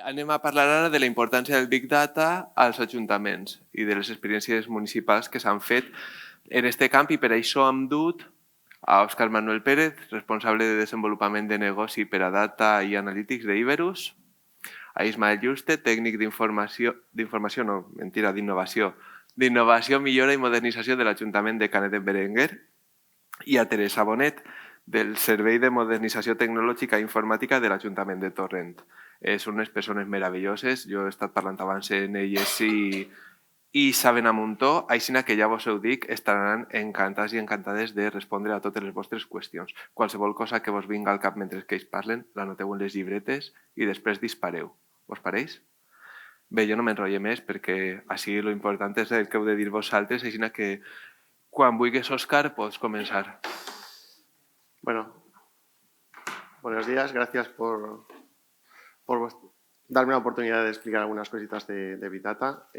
Anem a parlar ara de la importància del Big Data als ajuntaments i de les experiències municipals que s'han fet en este camp, i per això hem dut a Òscar Manuel Pérez, responsable de desenvolupament de negoci per a Data i Analytics d'Iberus, a Ismael Juste, tècnic d'innovació, millora i modernització de l'Ajuntament de Canet d'en Berenguer, i a Teresa Bonet, del Servei de Modernització Tecnològica i Informàtica de l'Ajuntament de Torrent. Són unes persones meravelloses, jo he estat parlant abans en elles i saben a muntó, així que ja vos ho dic, estaran encantats i encantades de respondre a totes les vostres qüestions. Qualsevol cosa que vos vinga al cap mentre que ells parlen, l'anoteu en les llibretes i després dispareu. Vos pareix? Bé, jo no m'enrotlle més perquè així lo important és el que heu de dir vosaltres, així que quan vulguis, Òscar, pots començar. Bueno, buenos días, gracias por darme la oportunidad de explicar algunas cositas de Big Data.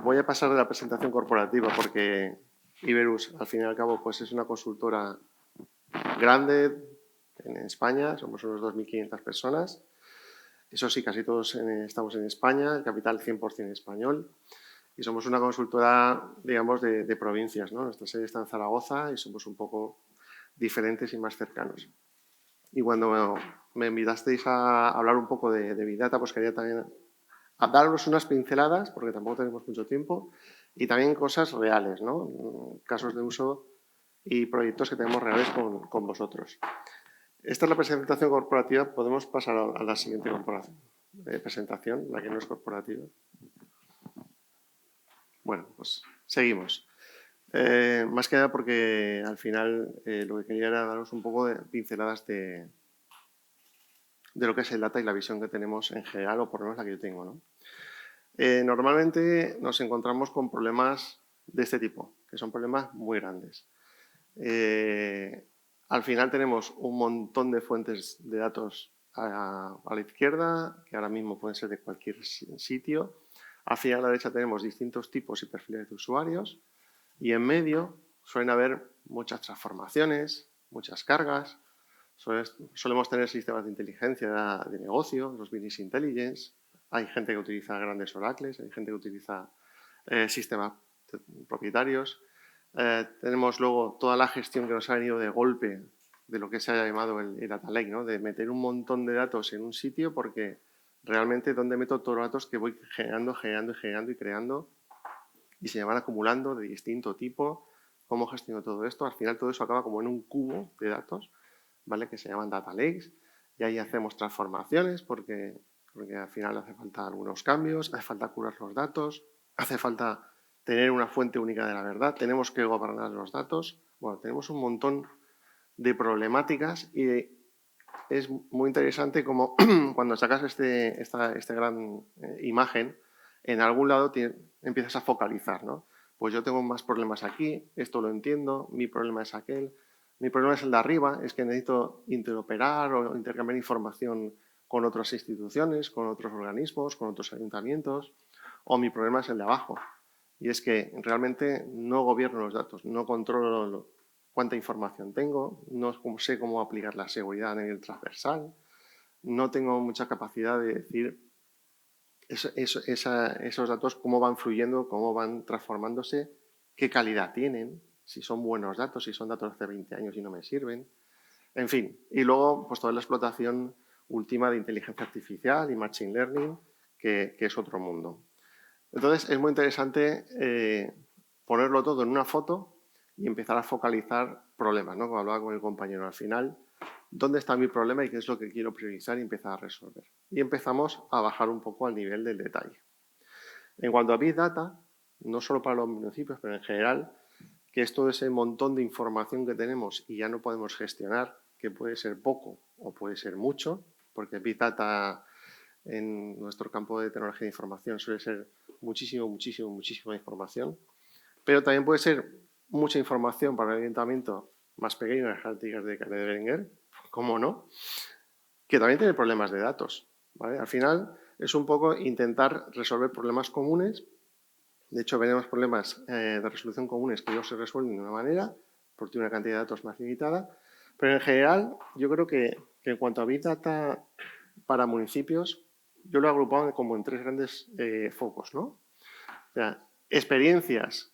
Voy a pasar de la presentación corporativa porque Iberus, al fin y al cabo, pues es una consultora grande en España, somos unos 2.500 personas. Eso sí, casi todos estamos en España, el capital 100% español. Y somos una consultora, digamos, de provincias, ¿no? Nuestra sede está en Zaragoza y somos un poco diferentes y más cercanos. Y cuando me invitasteis a hablar un poco de Big Data, pues quería también daros unas pinceladas, porque tampoco tenemos mucho tiempo, y también cosas reales, ¿no? Casos de uso y proyectos que tenemos reales con vosotros. Esta es la presentación corporativa. Podemos pasar a la siguiente presentación, la que no es corporativa. Bueno, pues seguimos. Más que nada porque al final lo que quería era daros un poco de pinceladas de lo que es el data y la visión que tenemos en general, o por lo menos la que yo tengo, ¿no? Normalmente nos encontramos con problemas de este tipo, que son problemas muy grandes. Al final tenemos un montón de fuentes de datos a la izquierda, que ahora mismo pueden ser de cualquier sitio. Al final a la derecha tenemos distintos tipos y perfiles de usuarios. Y en medio suelen haber muchas transformaciones, muchas cargas. Solemos tener sistemas de inteligencia de negocio, los business intelligence. Hay gente que utiliza grandes oracles, hay gente que utiliza sistemas propietarios. Tenemos luego toda la gestión que nos ha venido de golpe de lo que se ha llamado el data lake, ¿no? De meter un montón de datos en un sitio, porque realmente donde meto todos los datos que voy generando y creando, y se van acumulando de distinto tipo. ¿Cómo gestiono todo esto? Al final todo eso acaba como en un cubo de datos, ¿vale? Que se llaman data lakes, y ahí hacemos transformaciones porque al final hace falta algunos cambios, hace falta curar los datos, hace falta tener una fuente única de la verdad, tenemos que gobernar los datos. Bueno, tenemos un montón de problemáticas y es muy interesante como cuando sacas esta gran imagen, en algún lado empiezas a focalizar, ¿no? Pues yo tengo más problemas aquí, esto lo entiendo, mi problema es aquel, mi problema es el de arriba, es que necesito interoperar o intercambiar información con otras instituciones, con otros organismos, con otros ayuntamientos, o mi problema es el de abajo. Y es que realmente no gobierno los datos, no controlo cuánta información tengo, no sé cómo aplicar la seguridad a nivel transversal, no tengo mucha capacidad de decir esos datos cómo van fluyendo, cómo van transformándose, qué calidad tienen, si son buenos datos, si son datos de hace 20 años y no me sirven. En fin, y luego pues toda la explotación última de inteligencia artificial y machine learning, que es otro mundo. Entonces es muy interesante ponerlo todo en una foto y empezar a focalizar problemas, ¿no? Como hablaba con el compañero al final, ¿dónde está mi problema y qué es lo que quiero priorizar y empezar a resolver? Y empezamos a bajar un poco al nivel del detalle. En cuanto a Big Data, no solo para los municipios, pero en general, que es todo ese montón de información que tenemos y ya no podemos gestionar, que puede ser poco o puede ser mucho, porque Big Data en nuestro campo de tecnología de información suele ser muchísima información, pero también puede ser mucha información para el ayuntamiento más pequeño, las características de Canet de Berenguer, ¿cómo no? Que también tiene problemas de datos, ¿vale? Al final es un poco intentar resolver problemas comunes. De hecho, veremos problemas de resolución comunes que ellos se resuelven de una manera, porque tiene una cantidad de datos más limitada, pero en general yo creo que en cuanto a Big Data para municipios, yo lo he agrupado como en 3 grandes focos, ¿no? O sea, experiencias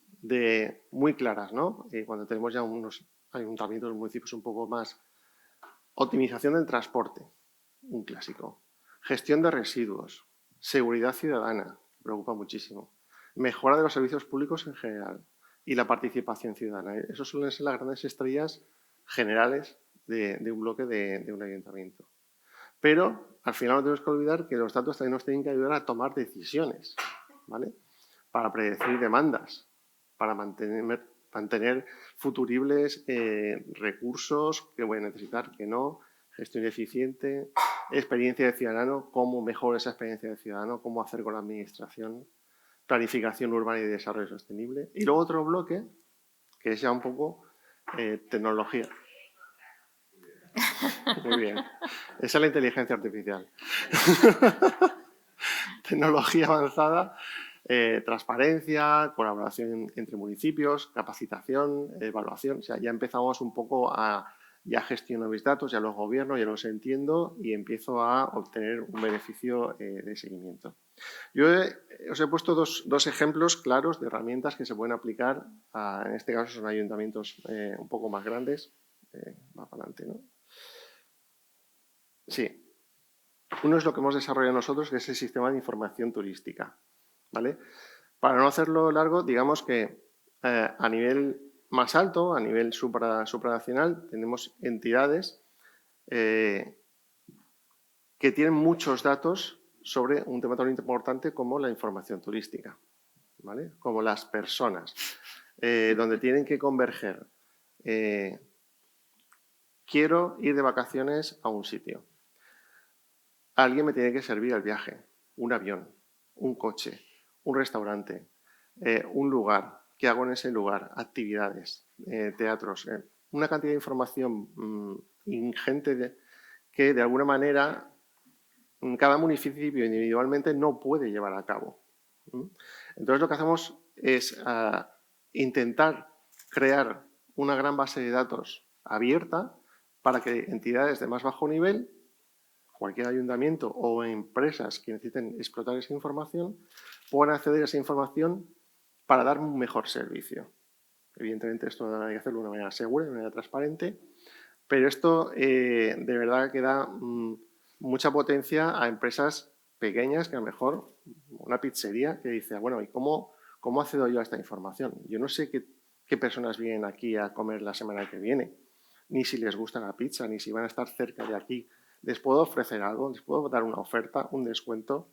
muy claras, ¿no? Cuando tenemos ya unos ayuntamientos, municipios un poco más. Optimización del transporte, un clásico. Gestión de residuos, seguridad ciudadana, preocupa muchísimo. Mejora de los servicios públicos en general y la participación ciudadana. Esas suelen ser las grandes estrellas generales de un bloque de un ayuntamiento. Pero al final no tenemos que olvidar que los datos también nos tienen que ayudar a tomar decisiones, ¿vale? Para predecir demandas, para mantener futuribles recursos que voy a necesitar, que no, gestión eficiente, experiencia de ciudadano, cómo mejora esa experiencia de ciudadano, cómo hacer con la administración, planificación urbana y desarrollo sostenible. Y luego otro bloque, que es ya un poco tecnología. Muy bien. Esa es la inteligencia artificial. Tecnología avanzada, transparencia, colaboración entre municipios, capacitación, evaluación. O sea, ya empezamos un poco ya gestiono mis datos, ya los gobierno, ya los entiendo y empiezo a obtener un beneficio de seguimiento. Yo os he puesto dos ejemplos claros de herramientas que se pueden aplicar, en este caso son ayuntamientos un poco más grandes. Va para adelante, ¿no? Sí. Uno es lo que hemos desarrollado nosotros, que es el sistema de información turística, ¿vale? Para no hacerlo largo, digamos que a nivel más alto, a nivel supranacional, tenemos entidades que tienen muchos datos sobre un tema tan importante como la información turística, ¿vale? Como las personas, donde tienen que converger. Quiero ir de vacaciones a un sitio. Alguien me tiene que servir el viaje, un avión, un coche, un restaurante, un lugar, qué hago en ese lugar, actividades, teatros, una cantidad de información ingente que de alguna manera cada municipio individualmente no puede llevar a cabo. Entonces lo que hacemos es intentar crear una gran base de datos abierta para que entidades de más bajo nivel, cualquier ayuntamiento o empresas que necesiten explotar esa información, puedan acceder a esa información para dar un mejor servicio. Evidentemente esto hay que hacerlo de una manera segura, de una manera transparente, pero esto de verdad que da mucha potencia a empresas pequeñas que a lo mejor una pizzería que dice, bueno, ¿y cómo accedo yo a esta información? Yo no sé qué personas vienen aquí a comer la semana que viene, ni si les gusta la pizza, ni si van a estar cerca de aquí. Les puedo ofrecer algo, les puedo dar una oferta, un descuento.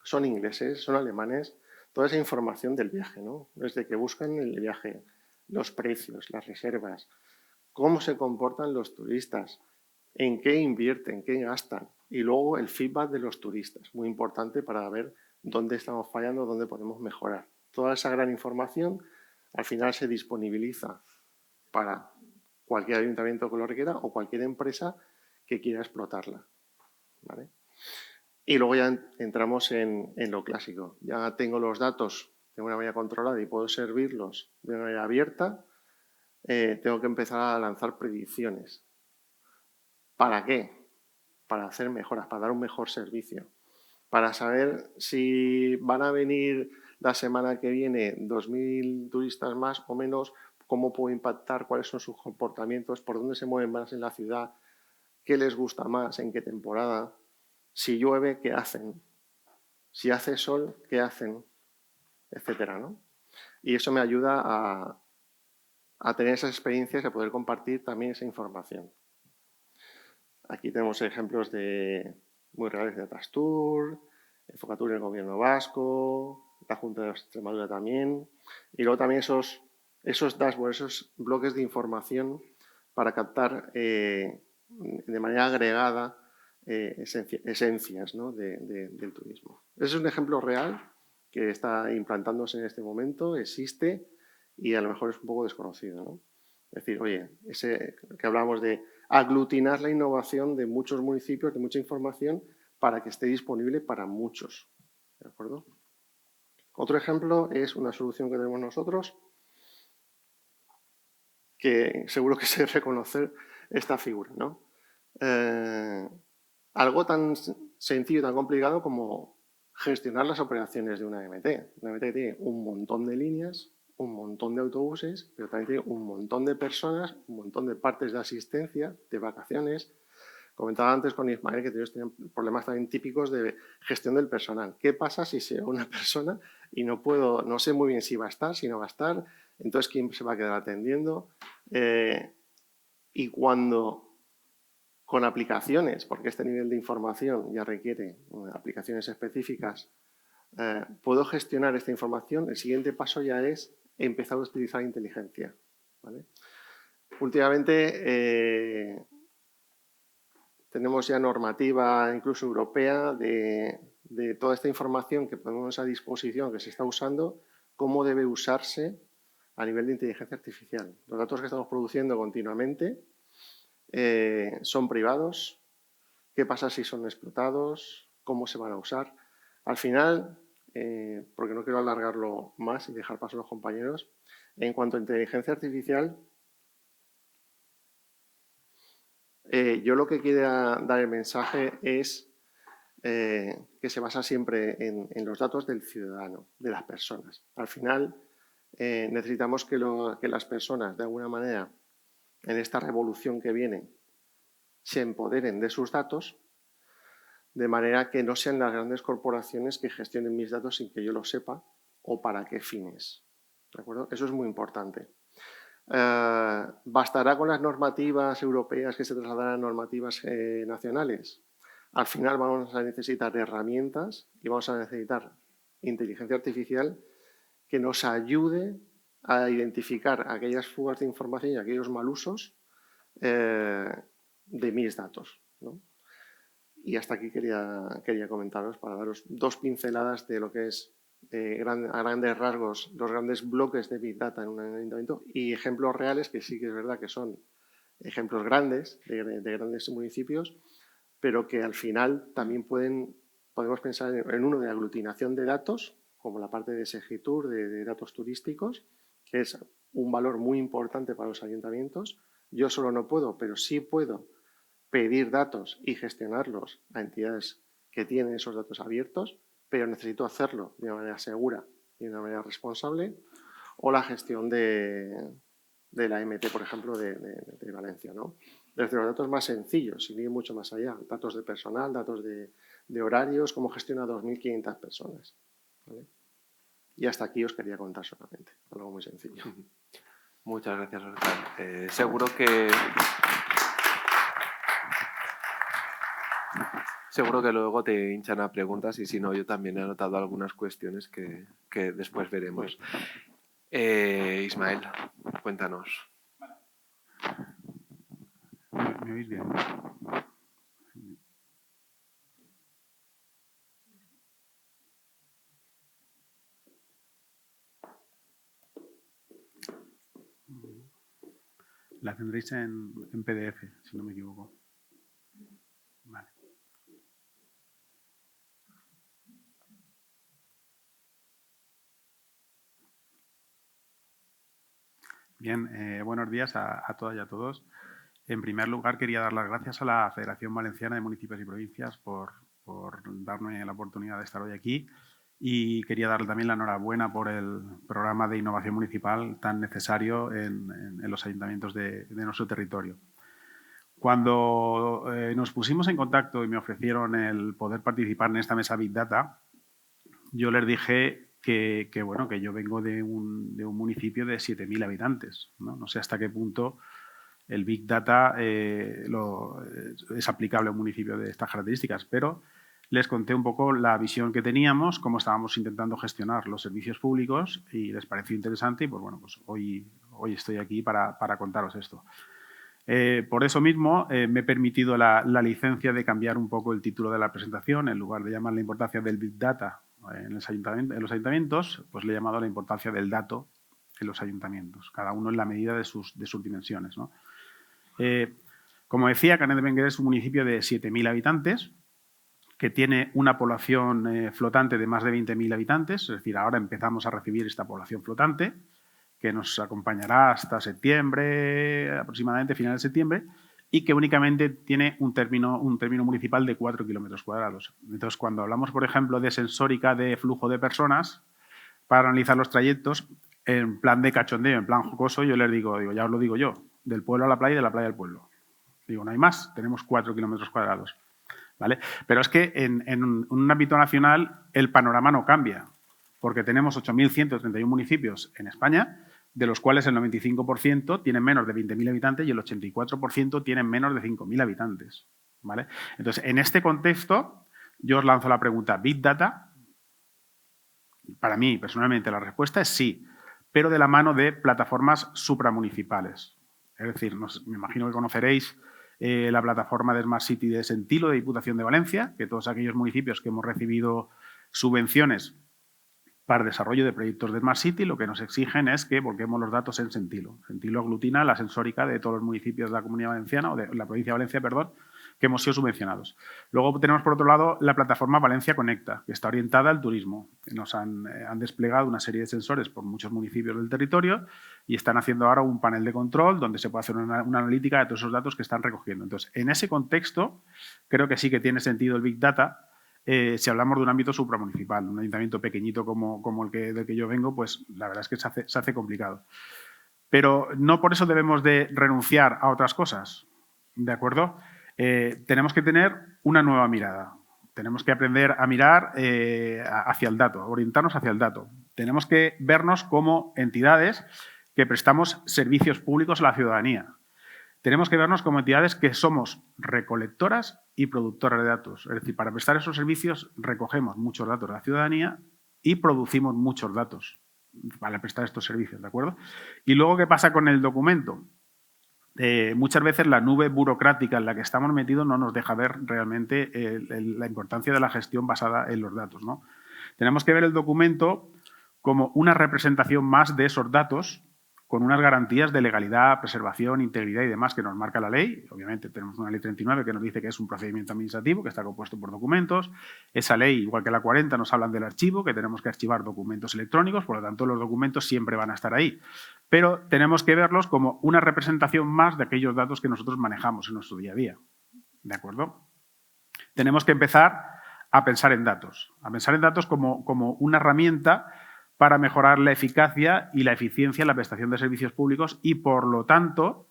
Son ingleses, son alemanes, toda esa información del viaje, ¿no? Desde que buscan el viaje, los precios, las reservas, cómo se comportan los turistas, en qué invierten, qué gastan y luego el feedback de los turistas, muy importante para ver dónde estamos fallando, dónde podemos mejorar. Toda esa gran información al final se disponibiliza para cualquier ayuntamiento que lo requiera o cualquier empresa que quiera explotarla, ¿vale? Y luego ya entramos en lo clásico. Ya tengo los datos de una manera controlada y puedo servirlos de una manera abierta. Tengo que empezar a lanzar predicciones. ¿Para qué? Para hacer mejoras, para dar un mejor servicio. Para saber si van a venir la semana que viene 2.000 turistas más o menos, cómo puedo impactar, cuáles son sus comportamientos, por dónde se mueven más en la ciudad, qué les gusta más, en qué temporada. Si llueve, ¿qué hacen? Si hace sol, ¿qué hacen? Etcétera, ¿no? Y eso me ayuda a tener esas experiencias y a poder compartir también esa información. Aquí tenemos ejemplos muy reales de Atastur, Enfocatur en el Gobierno Vasco, la Junta de Extremadura también, y luego también esos dashboards, esos bloques de información para captar de manera agregada esencias, ¿no? del turismo. Ese es un ejemplo real que está implantándose en este momento, existe y a lo mejor es un poco desconocido, ¿no? Es decir, oye, ese que hablamos de aglutinar la innovación de muchos municipios, de mucha información, para que esté disponible para muchos. ¿De acuerdo? Otro ejemplo es una solución que tenemos nosotros, que seguro que se reconocer esta figura, ¿no? algo tan sencillo, tan complicado como gestionar las operaciones de una MT. Una MT tiene un montón de líneas, un montón de autobuses, pero también tiene un montón de personas, un montón de partes de asistencia, de vacaciones. Comentaba antes con Ismael que ellos tienen problemas también típicos de gestión del personal. ¿Qué pasa si se va una persona y no sé muy bien si va a estar, si no va a estar? Entonces, ¿quién se va a quedar atendiendo? Y cuando con aplicaciones, porque este nivel de información ya requiere aplicaciones específicas, puedo gestionar esta información, el siguiente paso ya es empezar a utilizar inteligencia, ¿vale? Últimamente tenemos ya normativa incluso europea de toda esta información que ponemos a disposición, que se está usando, cómo debe usarse a nivel de inteligencia artificial. Los datos que estamos produciendo continuamente son privados. ¿Qué pasa si son explotados? ¿Cómo se van a usar? Al final, porque no quiero alargarlo más y dejar paso a los compañeros, en cuanto a inteligencia artificial, yo lo que quiero dar el mensaje es que se basa siempre en los datos del ciudadano, de las personas. Al final, necesitamos que las personas, de alguna manera, en esta revolución que viene, se empoderen de sus datos, de manera que no sean las grandes corporaciones que gestionen mis datos sin que yo lo sepa o para qué fines. ¿De acuerdo? Eso es muy importante. ¿Bastará con las normativas europeas que se trasladarán a normativas nacionales? Al final vamos a necesitar herramientas y vamos a necesitar inteligencia artificial que nos ayude a identificar aquellas fugas de información y aquellos mal usos de mis datos, ¿no? Y hasta aquí quería comentaros para daros dos pinceladas de lo que es a grandes rasgos los grandes bloques de Big Data en un ayuntamiento y ejemplos reales que sí que es verdad que son ejemplos grandes de grandes municipios, pero que al final también podemos pensar en uno de aglutinación de datos, como la parte de Segitur, de datos turísticos, que es un valor muy importante para los ayuntamientos. Yo solo no puedo, pero sí puedo pedir datos y gestionarlos a entidades que tienen esos datos abiertos, pero necesito hacerlo de una manera segura y de una manera responsable, o la gestión de la MT, por ejemplo, de Valencia, ¿no? Desde los datos más sencillos, sin ir mucho más allá, datos de personal, datos de horarios, cómo gestiona 2.500 personas, ¿vale? Y hasta aquí os quería contar solamente, algo muy sencillo. Muchas gracias, Oscar. Seguro que luego te hinchan a preguntas y si no, yo también he anotado algunas cuestiones que después veremos. Ismael, cuéntanos. ¿Me oís bien? La tendréis en PDF, si no me equivoco. Vale. Bien, buenos días a todas y a todos. En primer lugar, quería dar las gracias a la Federación Valenciana de Municipios y Provincias por darme la oportunidad de estar hoy aquí y quería darle también la enhorabuena por el programa de innovación municipal tan necesario en los ayuntamientos de nuestro territorio. Cuando nos pusimos en contacto y me ofrecieron el poder participar en esta mesa Big Data, yo les dije que yo vengo de un municipio de 7.000 habitantes, ¿no? No sé hasta qué punto el Big Data es aplicable a un municipio de estas características, pero les conté un poco la visión que teníamos, cómo estábamos intentando gestionar los servicios públicos y les pareció interesante y pues hoy estoy aquí para contaros esto. Por eso mismo me he permitido la licencia de cambiar un poco el título de la presentación. En lugar de llamar la importancia del Big Data en los ayuntamientos, pues le he llamado la importancia del dato en los ayuntamientos, cada uno en la medida de sus dimensiones, ¿no? Como decía, Canet de Berenguer es un municipio de 7.000 habitantes que tiene una población flotante de más de 20.000 habitantes, es decir, ahora empezamos a recibir esta población flotante que nos acompañará hasta septiembre, aproximadamente finales de septiembre, y que únicamente tiene un término municipal de 4 kilómetros cuadrados. Entonces, cuando hablamos, por ejemplo, de sensórica de flujo de personas, para analizar los trayectos, en plan de cachondeo, en plan jocoso, yo les digo, ya os lo digo yo, del pueblo a la playa y de la playa al pueblo. Digo, no hay más, tenemos 4 kilómetros cuadrados. ¿Vale? Pero es que en un ámbito nacional el panorama no cambia, porque tenemos 8.131 municipios en España, de los cuales el 95% tienen menos de 20.000 habitantes y el 84% tienen menos de 5.000 habitantes. ¿Vale? Entonces, en este contexto, yo os lanzo la pregunta, ¿Big Data? Para mí, personalmente, la respuesta es sí, pero de la mano de plataformas supramunicipales. Es decir, me imagino que conoceréis la plataforma de Smart City de Sentilo, de Diputación de Valencia, que todos aquellos municipios que hemos recibido subvenciones para el desarrollo de proyectos de Smart City, lo que nos exigen es que volquemos los datos en Sentilo. Sentilo aglutina la sensórica de todos los municipios de la Comunidad Valenciana, o de la provincia de Valencia, perdón, que hemos sido subvencionados. Luego tenemos, por otro lado, la plataforma Valencia Conecta, que está orientada al turismo. Nos han desplegado una serie de sensores por muchos municipios del territorio y están haciendo ahora un panel de control donde se puede hacer una analítica de todos esos datos que están recogiendo. Entonces, en ese contexto, creo que sí que tiene sentido el Big Data. Si hablamos de un ámbito supramunicipal, un ayuntamiento pequeñito como el del que yo vengo, pues la verdad es que se hace complicado. Pero no por eso debemos de renunciar a otras cosas, ¿de acuerdo? Tenemos que tener una nueva mirada. Tenemos que aprender a mirar hacia el dato, orientarnos hacia el dato. Tenemos que vernos como entidades que prestamos servicios públicos a la ciudadanía. Tenemos que vernos como entidades que somos recolectoras y productoras de datos. Es decir, para prestar esos servicios recogemos muchos datos de la ciudadanía y producimos muchos datos para prestar estos servicios, ¿de acuerdo? Y luego, ¿qué pasa con el documento? Muchas veces la nube burocrática en la que estamos metidos no nos deja ver realmente la importancia de la gestión basada en los datos, ¿no? Tenemos que ver el documento como una representación más de esos datos con unas garantías de legalidad, preservación, integridad y demás que nos marca la ley. Obviamente tenemos una ley 39 que nos dice que es un procedimiento administrativo que está compuesto por documentos. Esa ley, igual que la 40, nos hablan del archivo, que tenemos que archivar documentos electrónicos, por lo tanto los documentos siempre van a estar ahí. Pero tenemos que verlos como una representación más de aquellos datos que nosotros manejamos en nuestro día a día. ¿De acuerdo? Tenemos que empezar a pensar en datos como una herramienta para mejorar la eficacia y la eficiencia en la prestación de servicios públicos y, por lo tanto,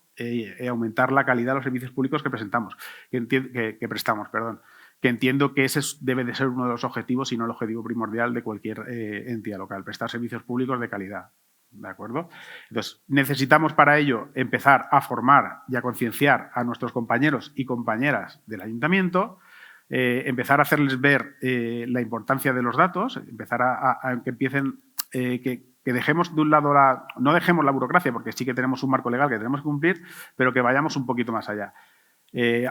aumentar la calidad de los servicios públicos que prestamos. Que entiendo que ese debe de ser uno de los objetivos, y no el objetivo primordial de cualquier entidad local, prestar servicios públicos de calidad. ¿De acuerdo? Entonces, necesitamos para ello empezar a formar y a concienciar a nuestros compañeros y compañeras del ayuntamiento, empezar a hacerles ver la importancia de los datos, empezar a que empiecen, que dejemos de un lado no dejemos la burocracia, porque sí que tenemos un marco legal que tenemos que cumplir, pero que vayamos un poquito más allá.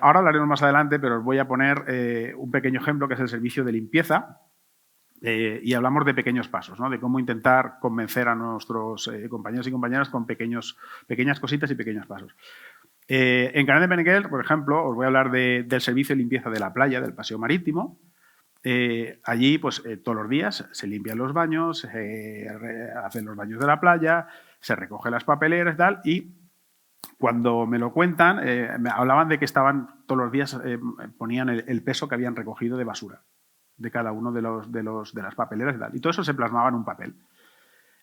Ahora hablaremos más adelante, pero os voy a poner un pequeño ejemplo que es el servicio de limpieza. Y hablamos de pequeños pasos, ¿no? De cómo intentar convencer a nuestros compañeros y compañeras con pequeñas cositas y pequeños pasos. En Canet de Berenguer, por ejemplo, os voy a hablar del servicio de limpieza de la playa, del paseo marítimo. Allí, pues, todos los días se limpian los baños, hacen los baños de la playa, se recogen las papeleras y tal, y cuando me lo cuentan, me hablaban de que estaban todos los días, ponían el peso que habían recogido de basura de cada uno de las papeleras y tal. Y todo eso se plasmaba en un papel.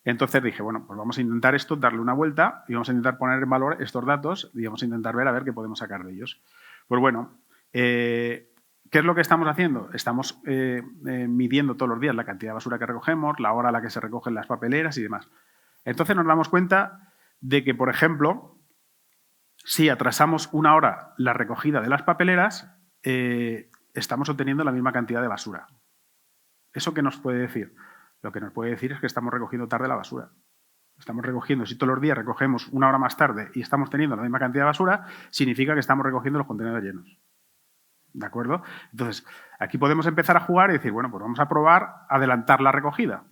Entonces dije, bueno, pues vamos a intentar esto, darle una vuelta y vamos a intentar poner en valor estos datos y vamos a intentar ver a ver qué podemos sacar de ellos. Pues bueno, ¿qué es lo que estamos haciendo? Estamos midiendo todos los días la cantidad de basura que recogemos, la hora a la que se recogen las papeleras y demás. Entonces nos damos cuenta de que, por ejemplo, si atrasamos una hora la recogida de las papeleras, estamos obteniendo la misma cantidad de basura. ¿Eso qué nos puede decir? Lo que nos puede decir es que estamos recogiendo tarde la basura. Estamos recogiendo, si todos los días recogemos una hora más tarde y estamos teniendo la misma cantidad de basura, significa que estamos recogiendo los contenedores llenos. ¿De acuerdo? Entonces, aquí podemos empezar a jugar y decir, bueno, pues vamos a probar adelantar la recogida.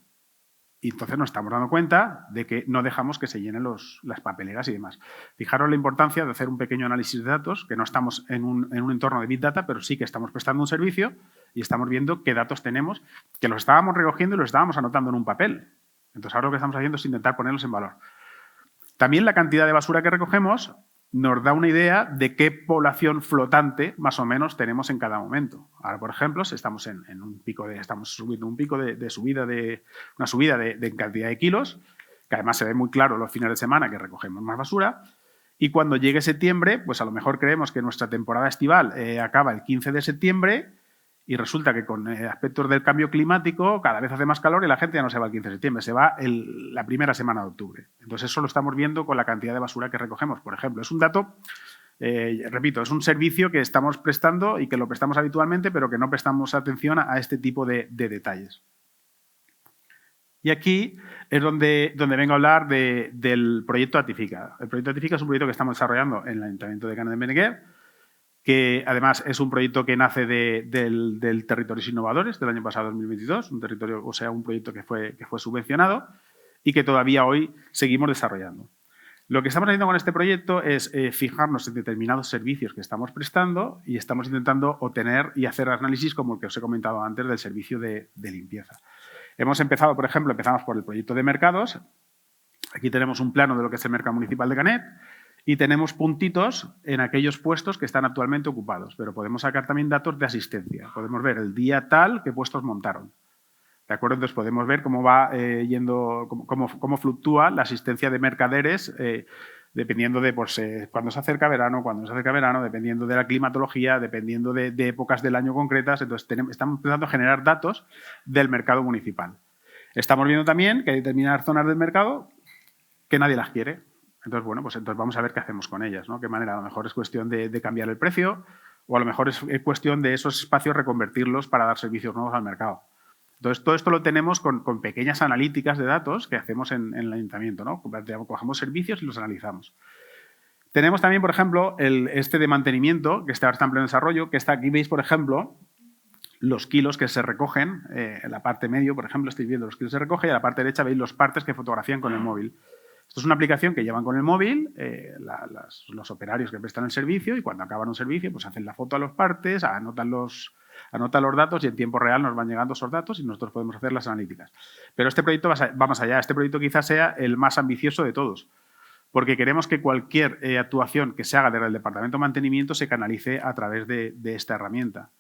Y entonces nos estamos dando cuenta de que no dejamos que se llenen las papeleras y demás. Fijaros la importancia de hacer un pequeño análisis de datos, que no estamos en un entorno de Big Data, pero sí que estamos prestando un servicio y estamos viendo qué datos tenemos, que los estábamos recogiendo y los estábamos anotando en un papel. Entonces ahora lo que estamos haciendo es intentar ponerlos en valor. También la cantidad de basura que recogemos nos da una idea de qué población flotante más o menos tenemos en cada momento. Ahora, por ejemplo, si estamos en un pico estamos subiendo un pico de subida una subida de cantidad de kilos, que además se ve muy claro los fines de semana que recogemos más basura. Y cuando llegue septiembre, pues a lo mejor creemos que nuestra temporada estival acaba el 15 de septiembre y resulta que con aspectos del cambio climático cada vez hace más calor y la gente ya no se va el 15 de septiembre, se va la primera semana de octubre. Entonces eso lo estamos viendo con la cantidad de basura que recogemos, por ejemplo. Es un dato, repito, es un servicio que estamos prestando y que lo prestamos habitualmente, pero que no prestamos atención a este tipo de detalles. Y aquí es donde vengo a hablar del proyecto Atifica. El proyecto Atifica es un proyecto que estamos desarrollando en el Ayuntamiento de Canet de Berenguer, que además es un proyecto que nace del Territorios Innovadores del año pasado, 2022, un proyecto que fue subvencionado y que todavía hoy seguimos desarrollando. Lo que estamos haciendo con este proyecto es fijarnos en determinados servicios que estamos prestando y estamos intentando obtener y hacer análisis como el que os he comentado antes del servicio de limpieza. Hemos empezado, por ejemplo, empezamos por el proyecto de mercados. Aquí tenemos un plano de lo que es el mercado municipal de Canet y tenemos puntitos en aquellos puestos que están actualmente ocupados, pero podemos sacar también datos de asistencia. Podemos ver el día tal qué puestos montaron. ¿De acuerdo? Entonces podemos ver cómo va cómo fluctúa la asistencia de mercaderes dependiendo de cuando se acerca verano, dependiendo de la climatología, dependiendo de épocas del año concretas. Entonces estamos empezando a generar datos del mercado municipal. Estamos viendo también que hay determinadas zonas del mercado que nadie las quiere. Entonces, bueno, pues entonces vamos a ver qué hacemos con ellas, ¿no? Qué manera, a lo mejor es cuestión de cambiar el precio o a lo mejor es cuestión de esos espacios reconvertirlos para dar servicios nuevos al mercado. Entonces, todo esto lo tenemos con pequeñas analíticas de datos que hacemos en el ayuntamiento, ¿no? Cogemos servicios y los analizamos. Tenemos también, por ejemplo, este de mantenimiento, que está en pleno desarrollo, que está aquí, veis, por ejemplo, los kilos que se recogen, en la parte medio, por ejemplo, estáis viendo los kilos que se recogen y en la parte derecha veis los partes que fotografían con el móvil. Esto es una aplicación que llevan con el móvil los operarios que prestan el servicio y cuando acaban un servicio pues hacen la foto a los partes, anotan los datos y en tiempo real nos van llegando esos datos y nosotros podemos hacer las analíticas. Pero este proyecto va más allá. Este proyecto quizás sea el más ambicioso de todos, porque queremos que cualquier actuación que se haga desde el Departamento de Mantenimiento se canalice a través de esta herramienta.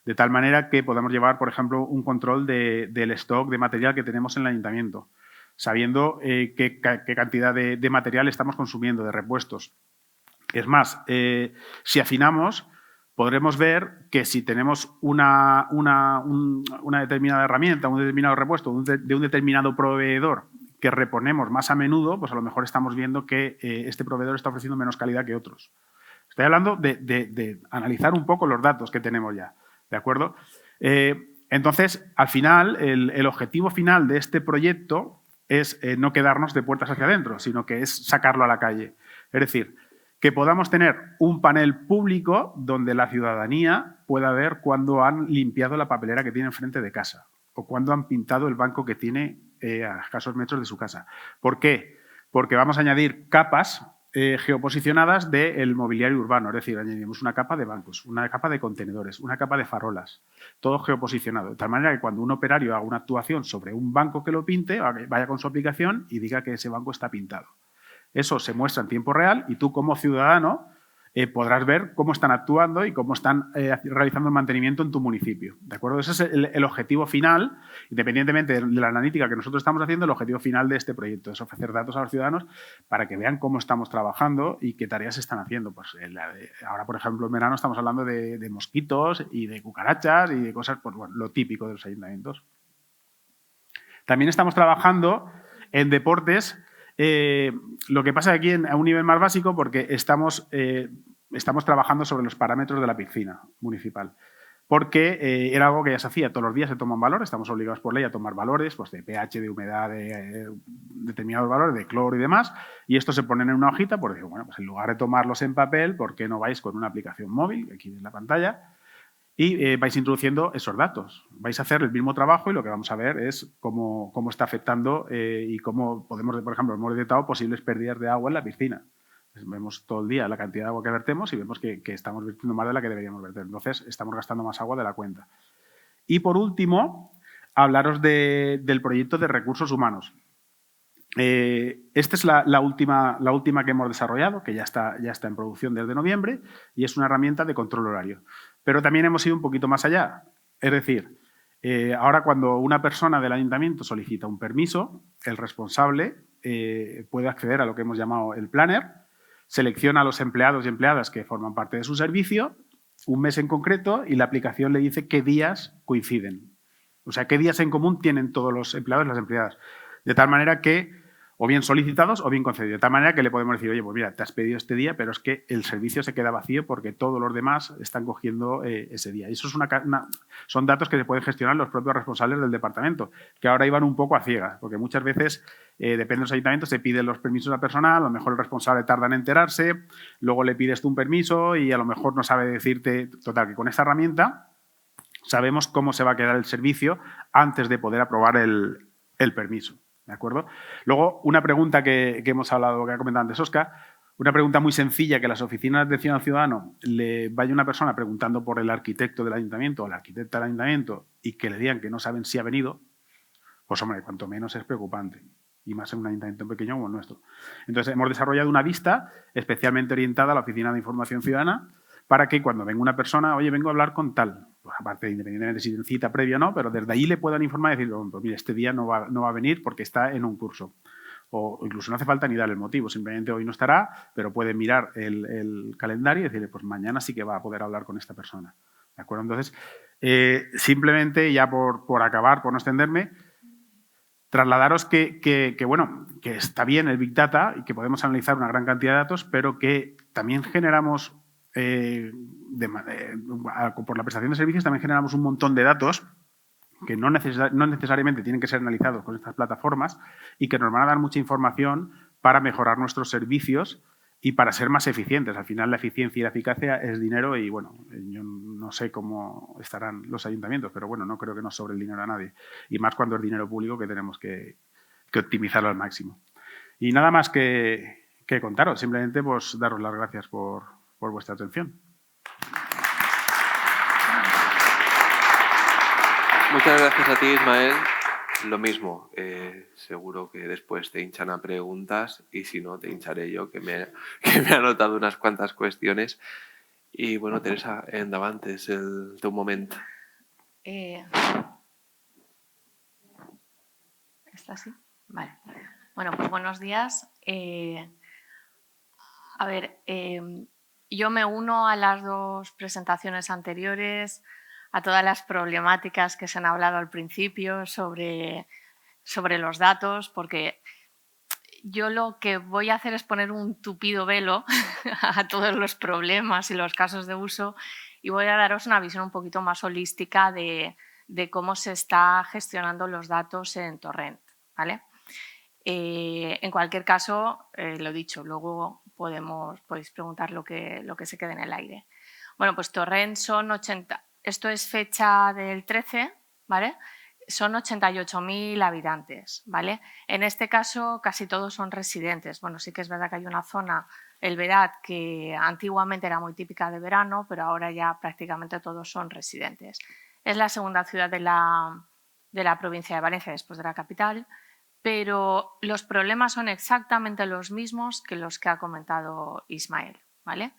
De tal manera que podamos llevar, por ejemplo, un control del stock de material que tenemos en el ayuntamiento, sabiendo qué cantidad de material estamos consumiendo, de repuestos. Es más, si afinamos, podremos ver que si tenemos una determinada herramienta, un determinado repuesto de un determinado proveedor que reponemos más a menudo, pues a lo mejor estamos viendo que este proveedor está ofreciendo menos calidad que otros. Estoy hablando de analizar un poco los datos que tenemos ya, ¿de acuerdo? Entonces, al final, el objetivo final de este proyecto es no quedarnos de puertas hacia adentro, sino que es sacarlo a la calle. Es decir, que podamos tener un panel público donde la ciudadanía pueda ver cuándo han limpiado la papelera que tiene enfrente de casa o cuándo han pintado el banco que tiene a escasos metros de su casa. ¿Por qué? Porque vamos a añadir capas geoposicionadas del mobiliario urbano, es decir, añadimos una capa de bancos, una capa de contenedores, una capa de farolas, todo geoposicionado, de tal manera que cuando un operario haga una actuación sobre un banco que lo pinte, vaya con su aplicación y diga que ese banco está pintado. Eso se muestra en tiempo real y tú como ciudadano podrás ver cómo están actuando y cómo están realizando el mantenimiento en tu municipio. ¿De acuerdo? Ese es el objetivo final, independientemente de la analítica que nosotros estamos haciendo, el objetivo final de este proyecto es ofrecer datos a los ciudadanos para que vean cómo estamos trabajando y qué tareas están haciendo. Pues, ahora, por ejemplo, en verano estamos hablando de mosquitos y de cucarachas y de cosas, pues, bueno, lo típico de los ayuntamientos. También estamos trabajando en deportes. Lo que pasa aquí a un nivel más básico porque estamos trabajando sobre los parámetros de la piscina municipal. Porque era algo que ya se hacía, todos los días se toman valores, estamos obligados por ley a tomar valores pues de pH, de humedad, de determinados valores, de cloro y demás, y estos se ponen en una hojita, por decir, bueno, pues en lugar de tomarlos en papel, ¿por qué no vais con una aplicación móvil, aquí en la pantalla, y vais introduciendo esos datos? Vais a hacer el mismo trabajo y lo que vamos a ver es cómo está afectando y cómo podemos, por ejemplo, hemos detectado posibles pérdidas de agua en la piscina. Vemos todo el día la cantidad de agua que vertemos y vemos que estamos vertiendo más de la que deberíamos verter. Entonces, estamos gastando más agua de la cuenta. Y, por último, hablaros del proyecto de recursos humanos. Esta es la última que hemos desarrollado, que ya está en producción desde noviembre, y es una herramienta de control horario. Pero también hemos ido un poquito más allá. Es decir, ahora cuando una persona del ayuntamiento solicita un permiso, el responsable puede acceder a lo que hemos llamado el planner, selecciona a los empleados y empleadas que forman parte de su servicio, un mes en concreto, y la aplicación le dice qué días coinciden. O sea, qué días en común tienen todos los empleados y las empleadas. De tal manera que o bien solicitados o bien concedidos. De tal manera que le podemos decir, oye, pues mira, te has pedido este día, pero es que el servicio se queda vacío porque todos los demás están cogiendo ese día. Y eso es son datos que se pueden gestionar los propios responsables del departamento, que ahora iban un poco a ciegas, porque muchas veces, depende de los ayuntamientos, se piden los permisos al personal, a lo mejor el responsable tarda en enterarse, luego le pides tú un permiso y a lo mejor no sabe decirte. Total, que con esta herramienta sabemos cómo se va a quedar el servicio antes de poder aprobar el permiso. ¿De acuerdo? Luego, una pregunta que hemos hablado, que ha comentado antes Óscar, una pregunta muy sencilla, que las oficinas de atención al ciudadano le vaya una persona preguntando por el arquitecto del ayuntamiento o la arquitecta del ayuntamiento y que le digan que no saben si ha venido, pues hombre, cuanto menos es preocupante. Y más en un ayuntamiento pequeño como el nuestro. Entonces, hemos desarrollado una vista especialmente orientada a la Oficina de Información Ciudadana para que cuando venga una persona, oye, vengo a hablar con tal, pues aparte, independientemente de si tiene cita previa o no, pero desde ahí le puedan informar y decir, oh, pues mira, este día no va a venir porque está en un curso. O incluso no hace falta ni dar el motivo, simplemente hoy no estará, pero puede mirar el calendario y decirle, pues mañana sí que va a poder hablar con esta persona. ¿De acuerdo? Entonces, simplemente, ya por acabar, por no extenderme, trasladaros que está bien el Big Data y que podemos analizar una gran cantidad de datos, pero que también generamos, por la prestación de servicios, también generamos un montón de datos que no necesariamente tienen que ser analizados con estas plataformas y que nos van a dar mucha información para mejorar nuestros servicios y para ser más eficientes. Al final, la eficiencia y la eficacia es dinero y, bueno, yo no sé cómo estarán los ayuntamientos, pero, bueno, no creo que nos sobre el dinero a nadie. Y más cuando es dinero público, que tenemos que optimizarlo al máximo. Y nada más que contaros. Simplemente, pues, daros las gracias por vuestra atención. Muchas gracias a ti, Ismael. Lo mismo, seguro que después te hinchan a preguntas y si no, te hincharé yo, que me he anotado unas cuantas cuestiones. Y bueno, Teresa, endavant, és el teu moment. ¿Está así? Vale. Bueno, pues buenos días. A ver, yo me uno a las dos presentaciones anteriores, a todas las problemáticas que se han hablado al principio sobre los datos, porque yo lo que voy a hacer es poner un tupido velo a todos los problemas y los casos de uso y voy a daros una visión un poquito más holística de cómo se está gestionando los datos en Torrent, ¿vale? En cualquier caso, lo dicho, luego podéis preguntar lo que se quede en el aire. Bueno, pues Torrent son 80... Esto es fecha del 13, ¿vale? Son 88.000 habitantes, ¿vale? En este caso casi todos son residentes. Bueno, sí que es verdad que hay una zona, el Verat, que antiguamente era muy típica de verano, pero ahora ya prácticamente todos son residentes. Es la segunda ciudad de la provincia de Valencia después de la capital, pero los problemas son exactamente los mismos que los que ha comentado Ismael, ¿vale?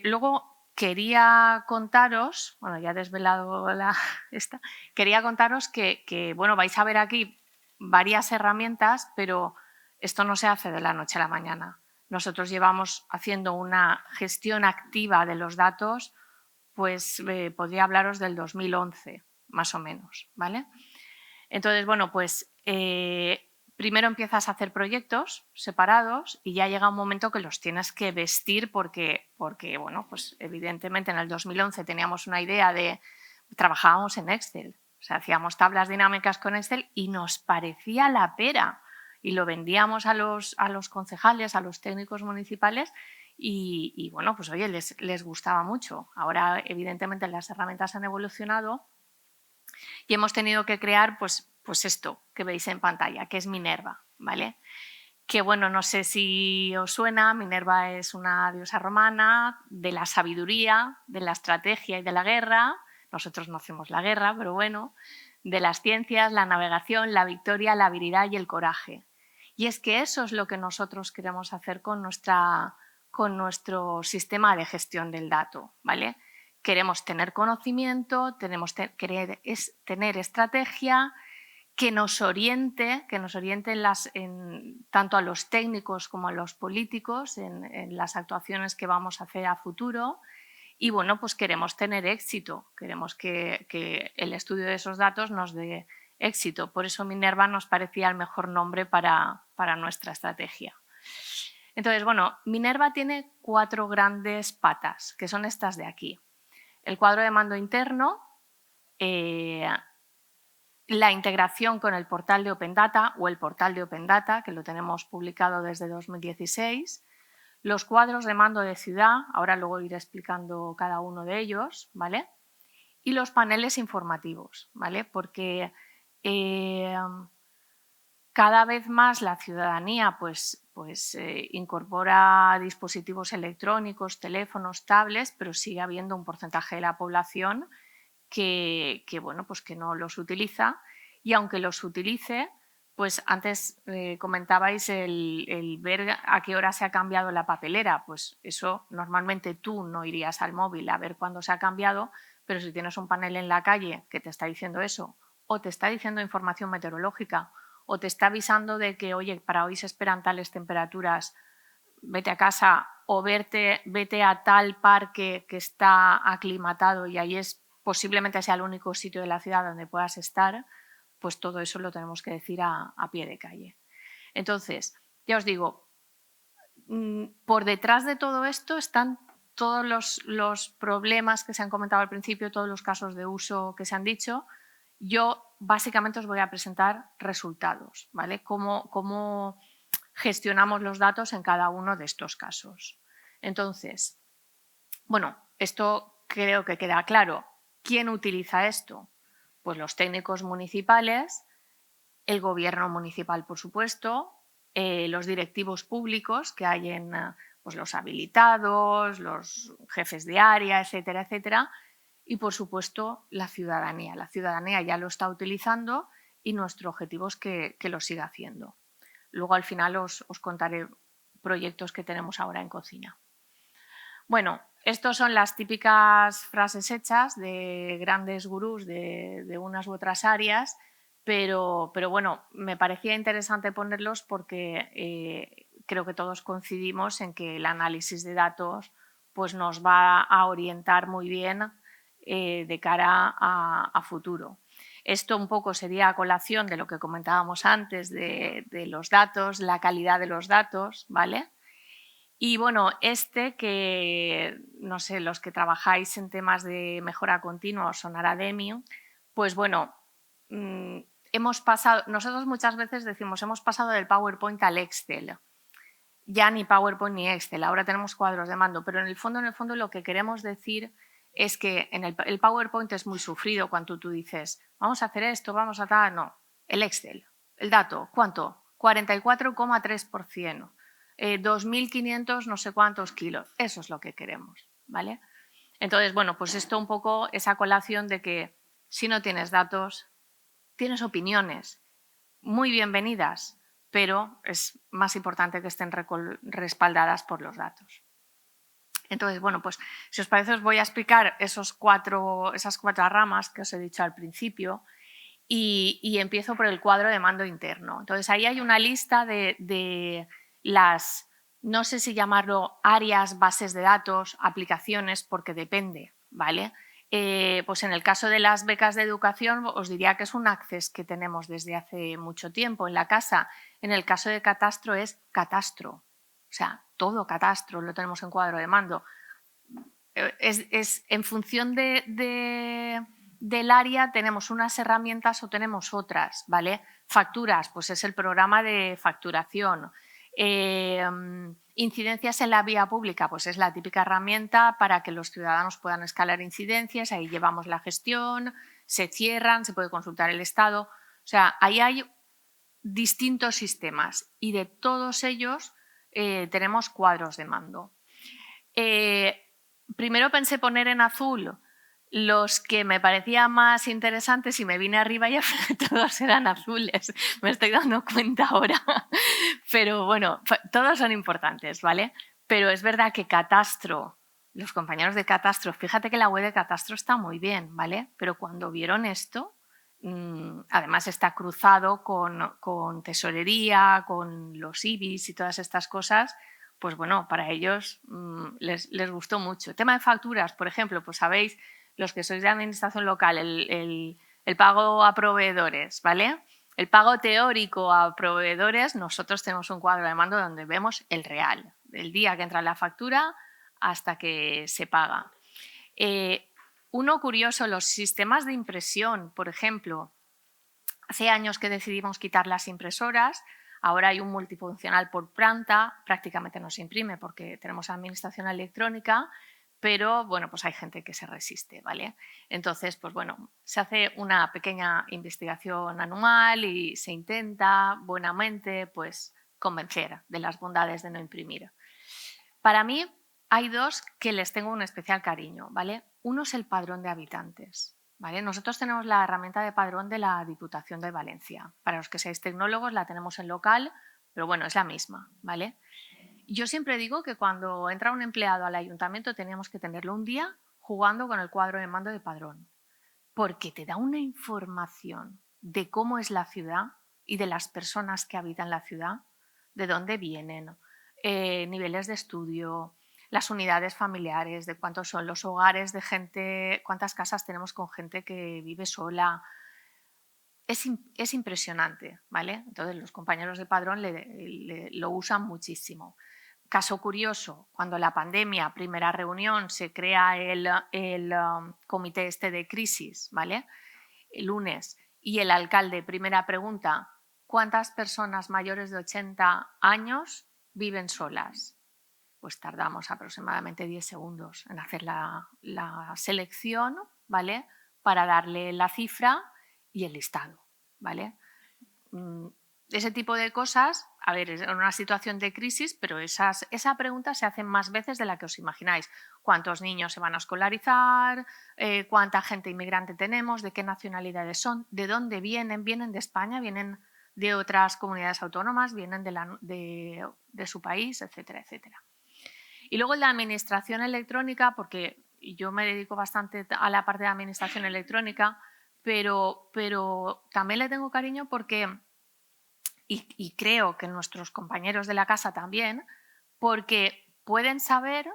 Luego, quería contaros, bueno, ya he desvelado quería contaros que, bueno, vais a ver aquí varias herramientas, pero esto no se hace de la noche a la mañana. Nosotros llevamos haciendo una gestión activa de los datos, pues podría hablaros del 2011, más o menos, ¿vale? Entonces, bueno, pues primero empiezas a hacer proyectos separados y ya llega un momento que los tienes que vestir porque bueno, pues evidentemente en el 2011 teníamos una idea trabajábamos en Excel, o sea, hacíamos tablas dinámicas con Excel y nos parecía la pera y lo vendíamos a los concejales, a los técnicos municipales y bueno, pues oye, les gustaba mucho. Ahora evidentemente las herramientas han evolucionado y hemos tenido que crear pues esto que veis en pantalla, que es Minerva, ¿vale? Que bueno, no sé si os suena, Minerva es una diosa romana de la sabiduría, de la estrategia y de la guerra. Nosotros no hacemos la guerra, pero bueno, de las ciencias, la navegación, la victoria, la habilidad y el coraje. Y es que eso es lo que nosotros queremos hacer con nuestro sistema de gestión del dato, ¿vale? Queremos tener conocimiento, querer tener estrategia que nos oriente tanto a los técnicos como a los políticos en las actuaciones que vamos a hacer a futuro. Y bueno, pues queremos tener éxito, queremos que el estudio de esos datos nos dé éxito. Por eso Minerva nos parecía el mejor nombre para nuestra estrategia. Entonces, bueno, Minerva tiene 4 grandes patas, que son estas de aquí. El cuadro de mando interno, la integración con el portal de Open Data o el portal de Open Data, que lo tenemos publicado desde 2016, los cuadros de mando de ciudad, ahora luego iré explicando cada uno de ellos, ¿vale? Y los paneles informativos, ¿vale? Porque cada vez más la ciudadanía incorpora dispositivos electrónicos, teléfonos, tablets, pero sigue habiendo un porcentaje de la población que no los utiliza, y aunque los utilice, pues antes comentabais el ver a qué hora se ha cambiado la papelera, pues eso normalmente tú no irías al móvil a ver cuándo se ha cambiado, pero si tienes un panel en la calle que te está diciendo eso, o te está diciendo información meteorológica, o te está avisando de que, oye, para hoy se esperan tales temperaturas, vete a casa, o vete a tal parque que está aclimatado y ahí posiblemente sea el único sitio de la ciudad donde puedas estar, pues todo eso lo tenemos que decir a pie de calle. Entonces, ya os digo, por detrás de todo esto están todos los problemas que se han comentado al principio, todos los casos de uso que se han dicho. Yo básicamente os voy a presentar resultados, ¿vale? Cómo gestionamos los datos en cada uno de estos casos. Entonces, bueno, esto creo que queda claro. ¿Quién utiliza esto? Pues los técnicos municipales, el gobierno municipal, por supuesto, los directivos públicos que hay en pues los habilitados, los jefes de área, etcétera, etcétera, y por supuesto la ciudadanía. La ciudadanía ya lo está utilizando y nuestro objetivo es que lo siga haciendo. Luego al final os contaré proyectos que tenemos ahora en cocina. Bueno, estas son las típicas frases hechas de grandes gurús de unas u otras áreas, pero bueno, me parecía interesante ponerlos porque creo que todos coincidimos en que el análisis de datos pues nos va a orientar muy bien de cara a futuro. Esto un poco sería a colación de lo que comentábamos antes de los datos, la calidad de los datos, ¿vale? Y bueno, que, no sé, los que trabajáis en temas de mejora continua os sonará Deming, pues bueno, nosotros muchas veces decimos, hemos pasado del PowerPoint al Excel. Ya ni PowerPoint ni Excel, ahora tenemos cuadros de mando, pero en el fondo lo que queremos decir es que el PowerPoint es muy sufrido cuando tú dices, vamos a hacer esto, vamos a tal, no, el Excel, el dato, ¿cuánto? 44,3%. 2.500 no sé cuántos kilos. Eso es lo que queremos, ¿vale? Entonces, bueno, pues esto un poco esa colación de que si no tienes datos, tienes opiniones muy bienvenidas, pero es más importante que estén respaldadas por los datos. Entonces, bueno, pues si os parece os voy a explicar esas cuatro ramas que os he dicho al principio y empiezo por el cuadro de mando interno. Entonces, ahí hay una lista de las, no sé si llamarlo áreas, bases de datos, aplicaciones, porque depende, ¿vale? Pues en el caso de las becas de educación os diría que es un access que tenemos desde hace mucho tiempo en la casa. En el caso de catastro es catastro, o sea, todo catastro lo tenemos en cuadro de mando. Es en función del área tenemos unas herramientas o tenemos otras, ¿vale? Facturas, pues es el programa de facturación. Incidencias en la vía pública, pues es la típica herramienta para que los ciudadanos puedan escalar incidencias, ahí llevamos la gestión, se cierran, se puede consultar el estado, o sea, ahí hay distintos sistemas y de todos ellos tenemos cuadros de mando. Primero pensé poner en azul Los que me parecían más interesantes y me vine arriba y todos eran azules. Me estoy dando cuenta ahora. Pero bueno, todos son importantes, ¿vale? Pero es verdad que Catastro, los compañeros de Catastro, fíjate que la web de Catastro está muy bien, ¿vale? Pero cuando vieron esto, además está cruzado con tesorería, con los IBIs y todas estas cosas, pues bueno, para ellos les gustó mucho. El tema de facturas, por ejemplo, pues sabéis, los que sois de administración local, el pago a proveedores, ¿vale? El pago teórico a proveedores, nosotros tenemos un cuadro de mando donde vemos el real, del día que entra la factura hasta que se paga. Uno curioso, los sistemas de impresión, por ejemplo, hace años que decidimos quitar las impresoras, ahora hay un multifuncional por planta, prácticamente no se imprime porque tenemos administración electrónica, pero bueno, pues hay gente que se resiste, ¿vale? Entonces, pues bueno, se hace una pequeña investigación anual y se intenta buenamente pues convencer de las bondades de no imprimir. Para mí hay dos que les tengo un especial cariño, ¿vale? Uno es el padrón de habitantes, ¿vale? Nosotros tenemos la herramienta de padrón de la Diputación de Valencia. Para los que seáis tecnólogos la tenemos en local, pero bueno, es la misma, ¿vale? Yo siempre digo que cuando entra un empleado al ayuntamiento teníamos que tenerlo un día jugando con el cuadro de mando de padrón, porque te da una información de cómo es la ciudad y de las personas que habitan la ciudad, de dónde vienen, niveles de estudio, las unidades familiares, de cuántos son los hogares de gente, cuántas casas tenemos con gente que vive sola. Es impresionante, ¿vale? Entonces los compañeros de padrón lo usan muchísimo. Caso curioso, cuando la pandemia, primera reunión, se crea el comité este de crisis, ¿vale? El lunes, y el alcalde, primera pregunta, ¿cuántas personas mayores de 80 años viven solas? Pues tardamos aproximadamente 10 segundos en hacer la selección, ¿vale? Para darle la cifra y el listado, ¿vale? Ese tipo de cosas, a ver, es una situación de crisis, pero esa pregunta se hace más veces de la que os imagináis. ¿Cuántos niños se van a escolarizar? ¿Cuánta gente inmigrante tenemos? ¿De qué nacionalidades son? ¿De dónde vienen? ¿Vienen de España? ¿Vienen de otras comunidades autónomas? ¿Vienen de su país? Etcétera, etcétera. Y luego la administración electrónica, porque yo me dedico bastante a la parte de administración electrónica, pero también le tengo cariño porque... Y creo que nuestros compañeros de la casa también, porque pueden saber,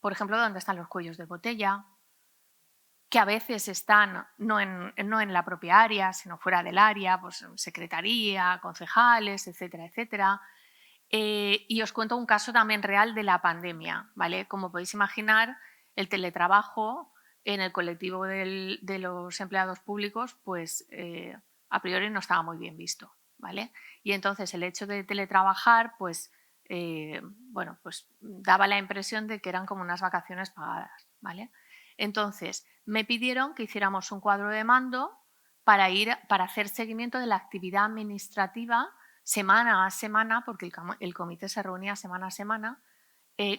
por ejemplo, dónde están los cuellos de botella, que a veces están no en la propia área, sino fuera del área, pues secretaría, concejales, etcétera, etcétera. Y os cuento un caso también real de la pandemia, ¿vale? Como podéis imaginar, el teletrabajo en el colectivo de los empleados públicos, pues a priori no estaba muy bien visto, ¿vale? Y entonces el hecho de teletrabajar, pues, bueno, pues daba la impresión de que eran como unas vacaciones pagadas, ¿vale? Entonces me pidieron que hiciéramos un cuadro de mando para hacer seguimiento de la actividad administrativa semana a semana, porque el comité se reunía semana a semana,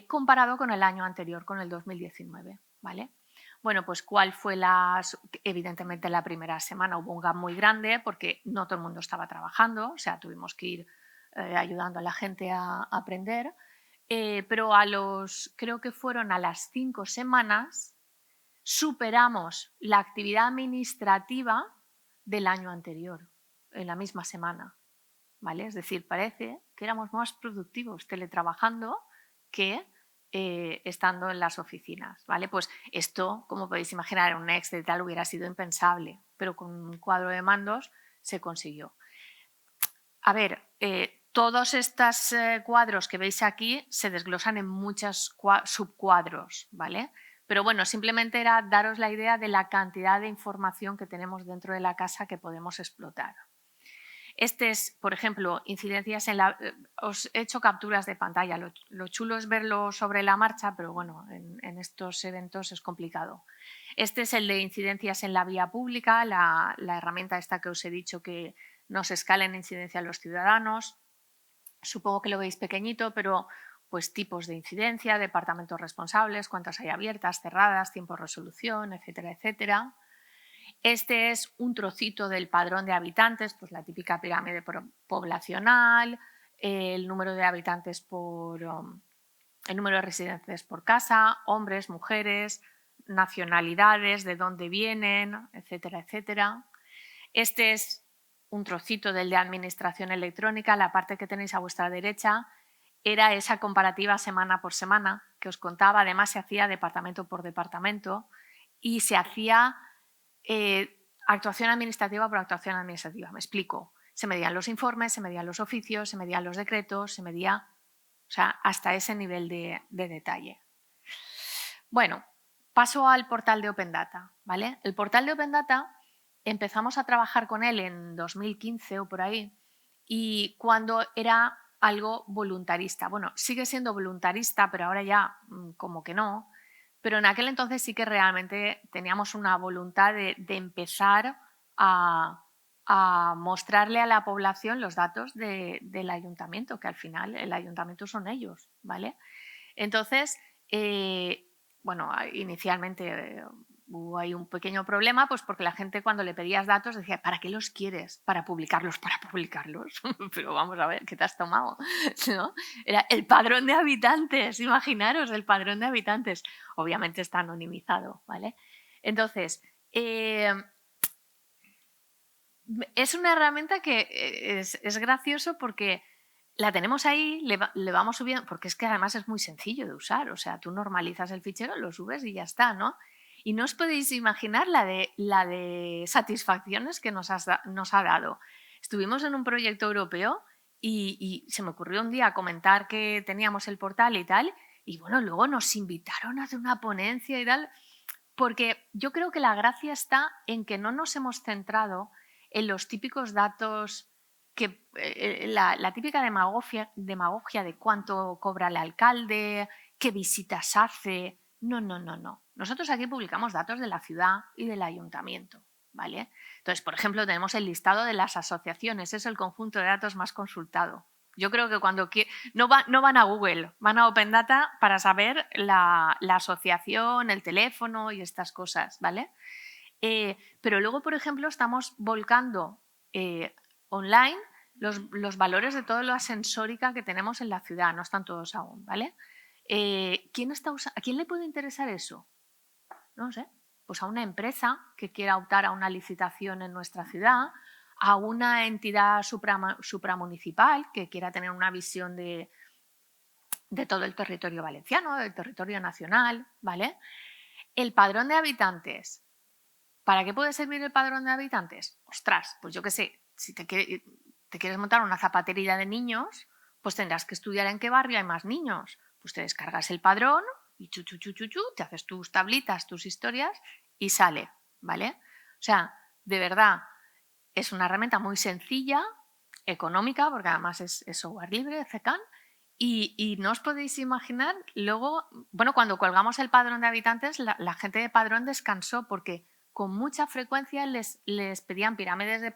comparado con el año anterior, con el 2019, ¿vale? Bueno, pues cuál fue evidentemente la primera semana hubo un gap muy grande porque no todo el mundo estaba trabajando, o sea, tuvimos que ir ayudando a la gente a aprender, pero creo que fueron a las 5 semanas, superamos la actividad administrativa del año anterior, en la misma semana, ¿vale? Es decir, parece que éramos más productivos teletrabajando que estando en las oficinas, ¿vale? Pues esto, como podéis imaginar, en un Excel tal hubiera sido impensable, pero con un cuadro de mandos se consiguió. A ver, todos estos cuadros que veis aquí se desglosan en muchos subcuadros, ¿vale? Pero bueno, simplemente era daros la idea de la cantidad de información que tenemos dentro de la casa que podemos explotar. Este es, por ejemplo, incidencias os he hecho capturas de pantalla. Lo chulo es verlo sobre la marcha, pero bueno, en estos eventos es complicado. Este es el de incidencias en la vía pública, la herramienta esta que os he dicho que nos escala en incidencia a los ciudadanos. Supongo que lo veis pequeñito, pero pues tipos de incidencia, departamentos responsables, cuántas hay abiertas, cerradas, tiempo de resolución, etcétera, etcétera. Este es un trocito del padrón de habitantes, pues la típica pirámide poblacional, el número de habitantes por el número de residentes por casa, hombres, mujeres, nacionalidades, de dónde vienen, etcétera, etcétera. Este es un trocito del de administración electrónica, la parte que tenéis a vuestra derecha era esa comparativa semana por semana que os contaba, además se hacía departamento por departamento y se hacía actuación administrativa por actuación administrativa. Me explico. Se medían los informes, se medían los oficios, se medían los decretos, se medía, o sea, hasta ese nivel de detalle. Bueno, paso al portal de Open Data, ¿vale? El portal de Open Data empezamos a trabajar con él en 2015 o por ahí y cuando era algo voluntarista. Bueno, sigue siendo voluntarista, pero ahora ya como que no. Pero en aquel entonces sí que realmente teníamos una voluntad de empezar a mostrarle a la población los datos del ayuntamiento, que al final el ayuntamiento son ellos, ¿vale? Entonces, bueno, inicialmente hubo ahí un pequeño problema, pues porque la gente cuando le pedías datos decía, ¿para qué los quieres? Para publicarlos. Pero vamos a ver, ¿qué te has tomado? ¿No? Era el padrón de habitantes, imaginaros, el padrón de habitantes. Obviamente está anonimizado, ¿vale? Entonces, es una herramienta que es gracioso porque la tenemos ahí, le vamos subiendo, porque es que además es muy sencillo de usar, o sea, tú normalizas el fichero, lo subes y ya está, ¿no? Y no os podéis imaginar la de satisfacciones que nos ha dado. Estuvimos en un proyecto europeo y se me ocurrió un día comentar que teníamos el portal y tal, y bueno, luego nos invitaron a hacer una ponencia y tal, porque yo creo que la gracia está en que no nos hemos centrado en los típicos datos, la típica demagogia de cuánto cobra el alcalde, qué visitas hace. No. Nosotros aquí publicamos datos de la ciudad y del ayuntamiento, ¿vale? Entonces, por ejemplo, tenemos el listado de las asociaciones, es el conjunto de datos más consultado. Yo creo que cuando no van a Google, van a Open Data para saber la asociación, el teléfono y estas cosas, ¿vale? Pero luego, por ejemplo, estamos volcando online los valores de toda la sensórica que tenemos en la ciudad, no están todos aún, ¿vale? ¿A quién le puede interesar eso? No sé, pues a una empresa que quiera optar a una licitación en nuestra ciudad, a una entidad supramunicipal que quiera tener una visión de todo el territorio valenciano, del territorio nacional, ¿vale? El padrón de habitantes. ¿Para qué puede servir el padrón de habitantes? Ostras, pues yo qué sé, si te quieres montar una zapatería de niños, pues tendrás que estudiar en qué barrio hay más niños. Pues te descargas el padrón y te haces tus tablitas, tus historias y sale, ¿vale? O sea, de verdad, es una herramienta muy sencilla, económica, porque además es software libre, CECAN, y no os podéis imaginar, luego, bueno, cuando colgamos el padrón de habitantes, la gente de padrón descansó porque con mucha frecuencia les pedían pirámides de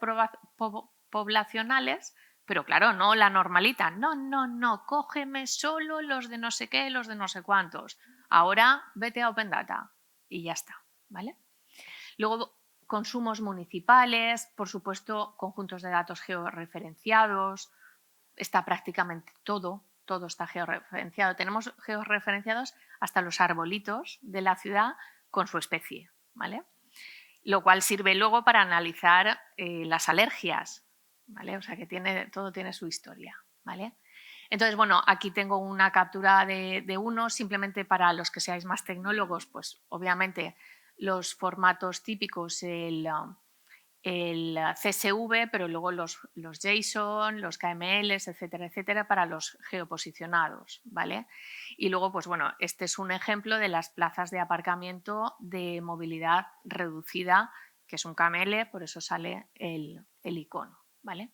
poblacionales, pero claro, no la normalita, no, cógeme solo los de no sé qué, los de no sé cuántos. Ahora vete a Open Data y ya está, ¿vale? Luego, consumos municipales, por supuesto, conjuntos de datos georreferenciados, está prácticamente todo está georreferenciado. Tenemos georreferenciados hasta los arbolitos de la ciudad con su especie, ¿vale? Lo cual sirve luego para analizar las alergias, ¿vale? O sea que todo tiene su historia, ¿vale? Entonces, bueno, aquí tengo una captura de uno, simplemente para los que seáis más tecnólogos, pues obviamente los formatos típicos, el CSV, pero luego los JSON, los KMLs, etcétera, etcétera, para los geoposicionados, ¿vale? Y luego, pues bueno, este es un ejemplo de las plazas de aparcamiento de movilidad reducida, que es un KML, por eso sale el icono, ¿vale?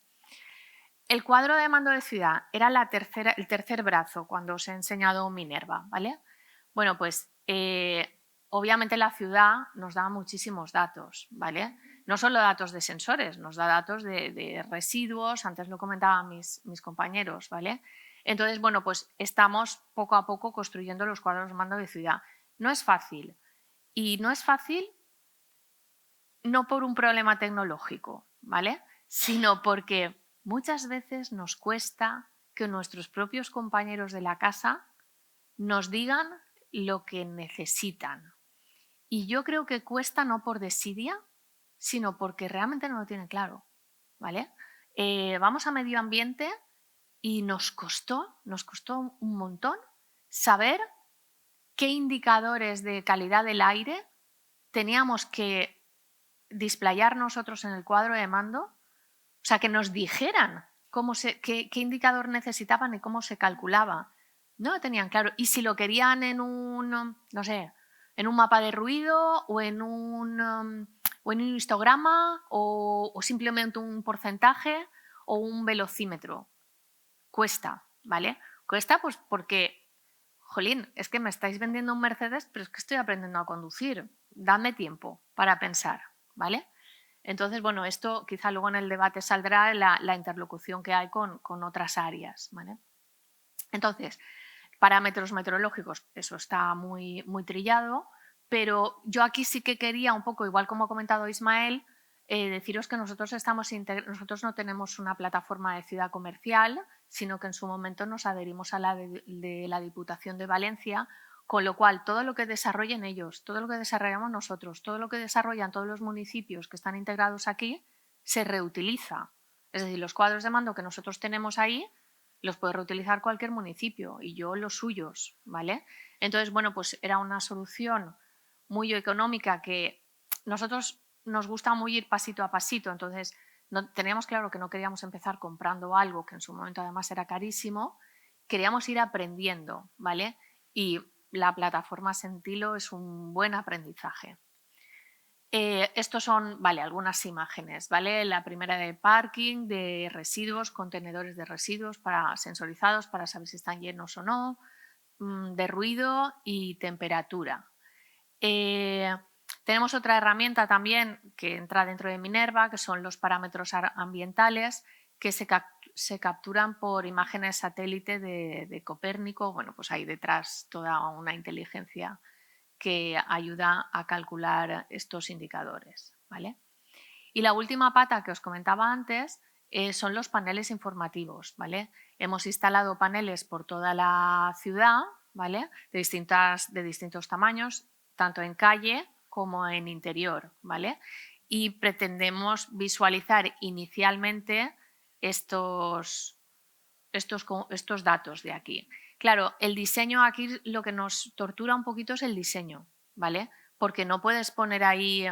El cuadro de mando de ciudad era el tercer brazo cuando os he enseñado Minerva, ¿vale? Bueno, pues obviamente la ciudad nos da muchísimos datos, ¿vale? No solo datos de sensores, nos da datos de residuos, antes lo comentaban mis compañeros, ¿vale? Entonces, bueno, pues estamos poco a poco construyendo los cuadros de mando de ciudad. No es fácil. Y no es fácil no por un problema tecnológico, ¿vale? Sino porque muchas veces nos cuesta que nuestros propios compañeros de la casa nos digan lo que necesitan. Y yo creo que cuesta no por desidia, sino porque realmente no lo tienen claro, ¿vale? Vamos a medio ambiente y nos costó un montón saber qué indicadores de calidad del aire teníamos que displayar nosotros en el cuadro de mando, o sea, que nos dijeran qué indicador necesitaban y cómo se calculaba. No lo tenían claro. Y si lo querían en un, no sé, en un mapa de ruido o en un histograma o simplemente un porcentaje o un velocímetro. Cuesta, ¿vale? Cuesta pues porque, jolín, es que me estáis vendiendo un Mercedes, pero es que estoy aprendiendo a conducir. Dadme tiempo para pensar, ¿vale? Entonces, bueno, esto quizá luego en el debate saldrá la interlocución que hay con otras áreas, ¿vale? Entonces, parámetros meteorológicos, eso está muy, muy trillado, pero yo aquí sí que quería un poco, igual como ha comentado Ismael, deciros que nosotros no tenemos una plataforma de ciudad comercial, sino que en su momento nos adherimos a la de la Diputación de Valencia, con lo cual todo lo que desarrollen ellos, todo lo que desarrollamos nosotros, todo lo que desarrollan todos los municipios que están integrados aquí, se reutiliza. Es decir, los cuadros de mando que nosotros tenemos ahí los puede reutilizar cualquier municipio y yo los suyos, ¿vale? Entonces, bueno, pues era una solución muy económica que nosotros nos gusta muy ir pasito a pasito, entonces teníamos claro que no queríamos empezar comprando algo que en su momento además era carísimo, queríamos ir aprendiendo, ¿vale? Y la plataforma Sentilo es un buen aprendizaje. Estos son, vale, algunas imágenes, ¿vale? La primera de parking, de residuos, contenedores de residuos sensorizados para saber si están llenos o no, de ruido y temperatura. Tenemos otra herramienta también que entra dentro de Minerva, que son los parámetros ambientales que se capturan por imágenes satélite de Copérnico. Bueno, pues hay detrás toda una inteligencia que ayuda a calcular estos indicadores, ¿vale? Y la última pata que os comentaba antes son los paneles informativos, ¿vale? Hemos instalado paneles por toda la ciudad, ¿vale? De distintos tamaños, tanto en calle como en interior, ¿vale? Y pretendemos visualizar inicialmente estos datos de aquí. Claro, el diseño aquí lo que nos tortura un poquito es el diseño, ¿vale? Porque no puedes poner ahí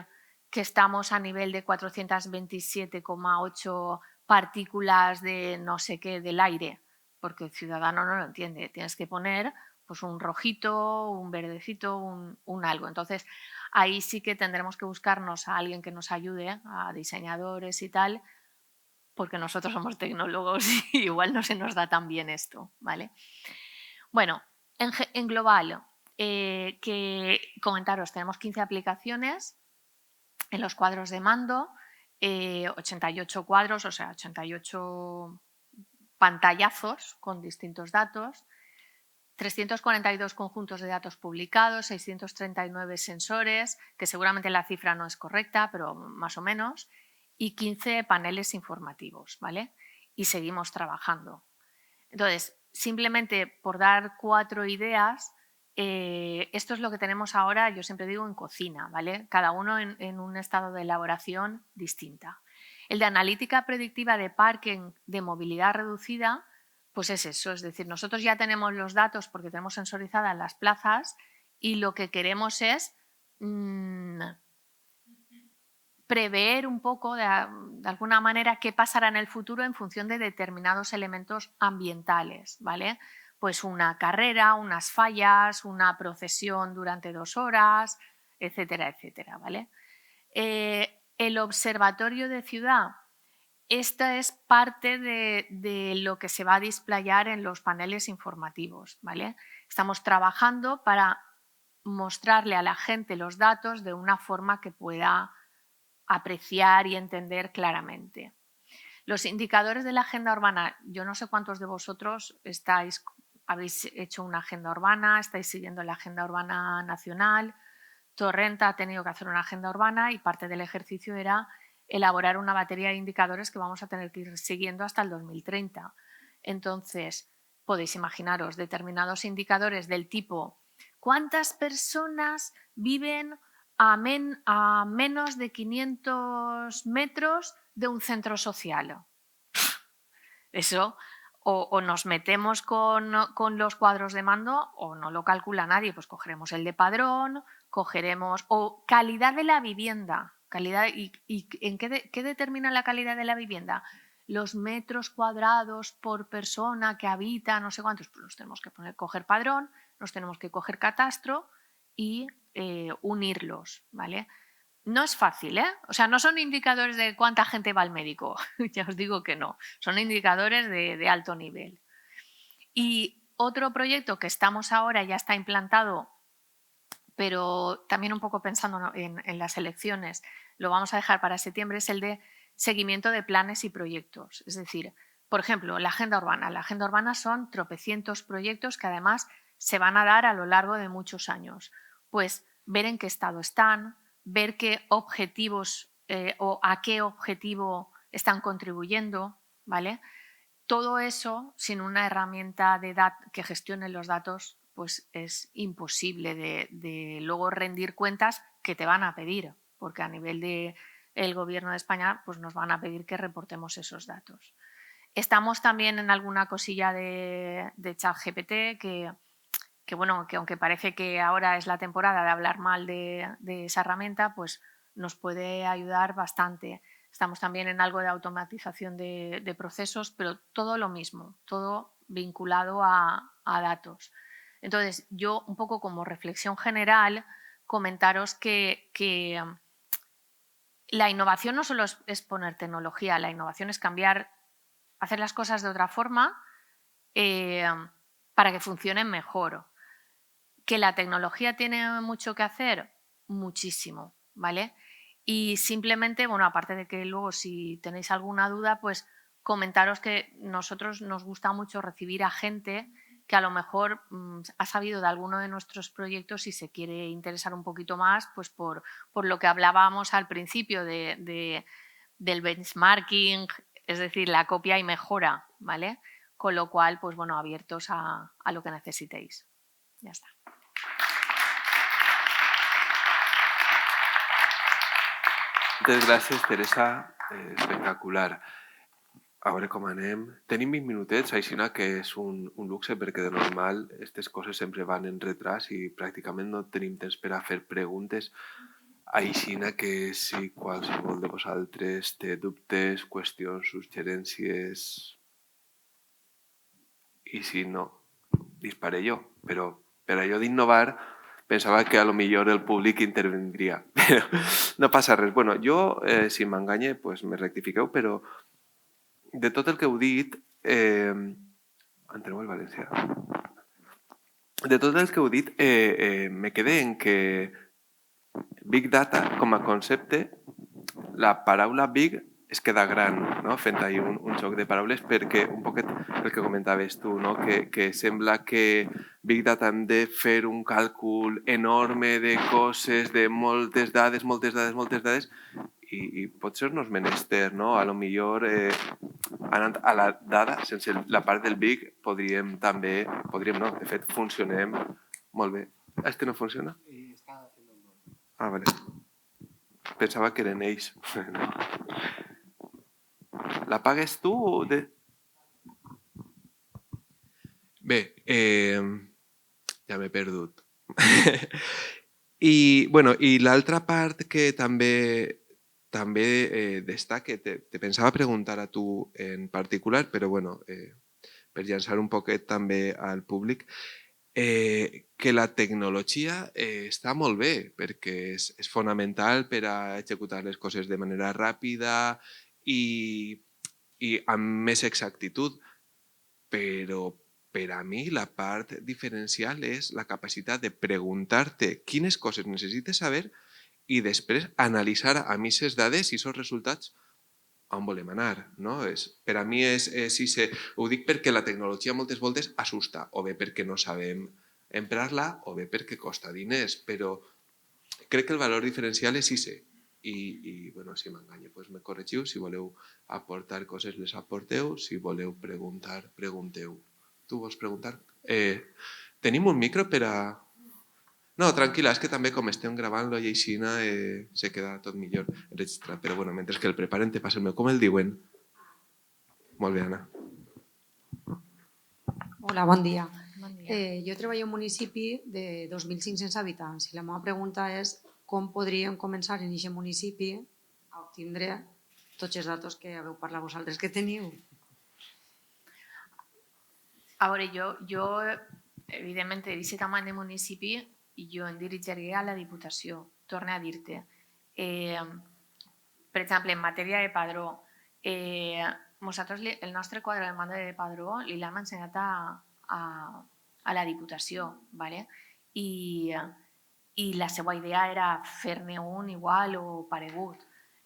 que estamos a nivel de 427,8 partículas de no sé qué del aire, porque el ciudadano no lo entiende. Tienes que poner pues un rojito, un verdecito, un algo. Entonces, ahí sí que tendremos que buscarnos a alguien que nos ayude, a diseñadores y tal, porque nosotros somos tecnólogos y igual no se nos da tan bien esto, ¿vale? Bueno, en global, que comentaros, tenemos 15 aplicaciones en los cuadros de mando, 88 cuadros, o sea, 88 pantallazos con distintos datos, 342 conjuntos de datos publicados, 639 sensores, que seguramente la cifra no es correcta, pero más o menos, y 15 paneles informativos, ¿vale? Y seguimos trabajando. Entonces, simplemente por dar 4 ideas, esto es lo que tenemos ahora, yo siempre digo, en cocina, ¿vale? Cada uno en un estado de elaboración distinta. El de analítica predictiva de parking de movilidad reducida, pues es eso, es decir, nosotros ya tenemos los datos porque tenemos sensorizadas las plazas y lo que queremos es prever un poco, de alguna manera, qué pasará en el futuro en función de determinados elementos ambientales, ¿vale? Pues una carrera, unas fallas, una procesión durante 2 horas, etcétera, etcétera, ¿vale? El observatorio de ciudad, esta es parte de lo que se va a displayar en los paneles informativos, ¿vale? Estamos trabajando para mostrarle a la gente los datos de una forma que pueda apreciar y entender claramente. Los indicadores de la agenda urbana, yo no sé cuántos de vosotros habéis hecho una agenda urbana, estáis siguiendo la agenda urbana nacional. Torrent ha tenido que hacer una agenda urbana y parte del ejercicio era elaborar una batería de indicadores que vamos a tener que ir siguiendo hasta el 2030. Entonces, podéis imaginaros determinados indicadores del tipo ¿cuántas personas viven a menos de 500 metros de un centro social? Eso o nos metemos con los cuadros de mando o no lo calcula nadie, pues cogeremos el de Padrón, cogeremos o calidad de la vivienda. ¿Y en qué determina la calidad de la vivienda? Los metros cuadrados por persona que habita, no sé cuántos, pues nos tenemos que coger Padrón, nos tenemos que coger Catastro y unirlos, ¿vale? No es fácil, ¿eh? O sea, no son indicadores de cuánta gente va al médico, ya os digo que no, son indicadores de alto nivel. Y otro proyecto que estamos ahora, ya está implantado, pero también un poco pensando en las elecciones, lo vamos a dejar para septiembre, es el de seguimiento de planes y proyectos. Es decir, por ejemplo, la agenda urbana. La agenda urbana son tropecientos proyectos que además se van a dar a lo largo de muchos años. Pues ver en qué estado están, ver qué objetivos o a qué objetivo están contribuyendo, ¿vale? Todo eso, sin una herramienta que gestione los datos, pues es imposible de luego rendir cuentas que te van a pedir, porque a nivel del Gobierno de España pues nos van a pedir que reportemos esos datos. Estamos también en alguna cosilla de ChatGPT que bueno, que aunque parece que ahora es la temporada de hablar mal de esa herramienta, pues nos puede ayudar bastante. Estamos también en algo de automatización de procesos, pero todo lo mismo, todo vinculado a datos. Entonces, yo un poco como reflexión general, comentaros que la innovación no solo es poner tecnología, la innovación es cambiar, hacer las cosas de otra forma para que funcionen mejor. ¿Que la tecnología tiene mucho que hacer? Muchísimo, ¿vale? Y simplemente, bueno, aparte de que luego si tenéis alguna duda, pues comentaros que nosotros nos gusta mucho recibir a gente que a lo mejor ha sabido de alguno de nuestros proyectos y se quiere interesar un poquito más, pues por lo que hablábamos al principio del benchmarking, es decir, la copia y mejora, ¿vale? Con lo cual, pues bueno, abiertos a lo que necesitéis. Ya está. Moltes gràcies, Teresa. Espectacular. A veure com anem. Tenim 20 minutets, aixina que és un luxe perquè de normal aquestes coses sempre van en retras i pràcticament no tenim temps per a fer preguntes. Aixina que si qualsevol de vosaltres té dubtes, qüestions, suggerències... I si no, disparé jo. Però per allò d'innovar pensava que a lo millor el públic intervindria. Però no passa res. Bueno, jo, si m'enganye, pues me rectifiqueu, però de tot el que heu dit... Enteneu el valencià? De tot el que heu dit, me quedé en que Big Data, com a concepte, la paraula big es queda gran, no? Fent ahí un joc de paraules perquè un poquet el que comentaves tu, no? Que sembla que Big Data hem de fer un càlcul enorme de coses, de moltes dades, i potser no és menester, no? A lo millor anant a la dada, sense la part del big, podríem no, de fet funcionem molt bé. Este no funciona? Ah, vale. Pensava que eren ells. La pagues tu o de... Bé, ja m'he perdut. I l'altra part que també destaca, te pensava preguntar a tu en particular, però per llançar un poquet també al públic, que la tecnologia està molt bé perquè és fonamental per a executar les coses de manera ràpida i amb més exactitud, però per a mi la part diferencial és la capacitat de preguntar-te quines coses necessites saber i després analitzar amb aquestes dades i aquests resultats on volem anar. No? Per a mi ho dic perquè la tecnologia moltes voltes assusta, o bé perquè no sabem emprar-la, o bé perquè costa diners, però crec que el valor diferencial és ISE. I bueno, si m'enganyo, doncs me corregiu. Si voleu aportar coses, les aporteu. Si voleu preguntar, pregunteu. Tu vols preguntar? Tenim un micro per a... No, tranquil·la, és que també com estem gravant-lo i així se queda tot millor registrat. Però bueno, mentre que el preparen te passo el meu. Com el diuen? Molt bé, Anna. Hola, bon dia. Bon dia. Jo treballo en un municipi de 2.500 habitants i la meva pregunta és com podríem començar en aquest municipi a obtindre tots els datos que haveu parlat vosaltres que teniu. A veure, jo evidentment, d'aquest tamany de municipi, jo em dirigiré a la Diputació. Torne a dir-te. Per exemple, en matèria de padró, nosaltres el nostre quadre de mando de padró l'hem ensenyat a la Diputació, ¿vale? I la seva idea era fer-ne un igual o paregut.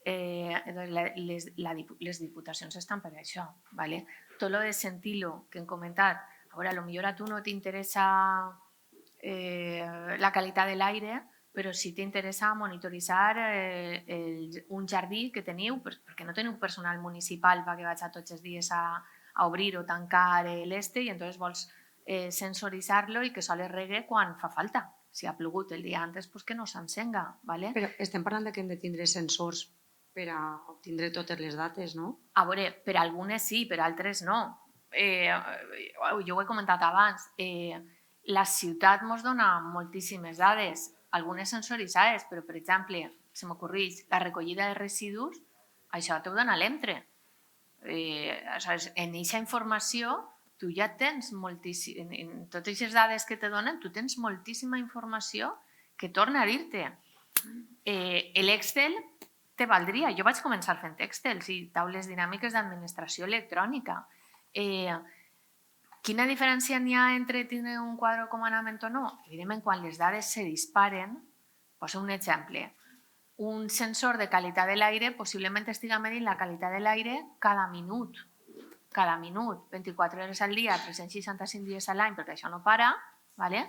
Les diputacions estan per això. ¿vale? Tot el de sentir-lo que hem comentat, a veure, potser a tu no t'interessa la qualitat de l'aire, però sí t'interessa monitoritzar un jardí que teniu, perquè no teniu personal municipal perquè vaig tots els dies a obrir o tancar l'este i llavors vols sensoritzar-lo i que sols regue quan fa falta. Si ha plogut el dia antes, doncs que no s'encenga. ¿vale? Però estem parlant que hem de tindre sensors per a obtindre totes les dates, no? A veure, per algunes sí, per altres no. Jo ho he comentat abans. La ciutat ens dona moltíssimes dades, algunes sensoritzades, però, per exemple, se m'ocorreix, la recollida de residus, això t'ho dona l'EMTRE. En aquesta informació tu ja tens moltíssim... En totes les dades que te donen, tu tens moltíssima informació que torna a dir-te. L'Excel te valdria. Jo vaig començar fent Excel i taules dinàmiques d'administració electrònica. Quina diferència n'hi ha entre tenir un quadre de comandament o no? Evidentment, quan les dades se disparen, poso un exemple, un sensor de qualitat de l'aire possiblement estiga medint la qualitat de l'aire cada minut, 24 hores al dia, 365 dies a l'any, perquè això no para, ¿vale?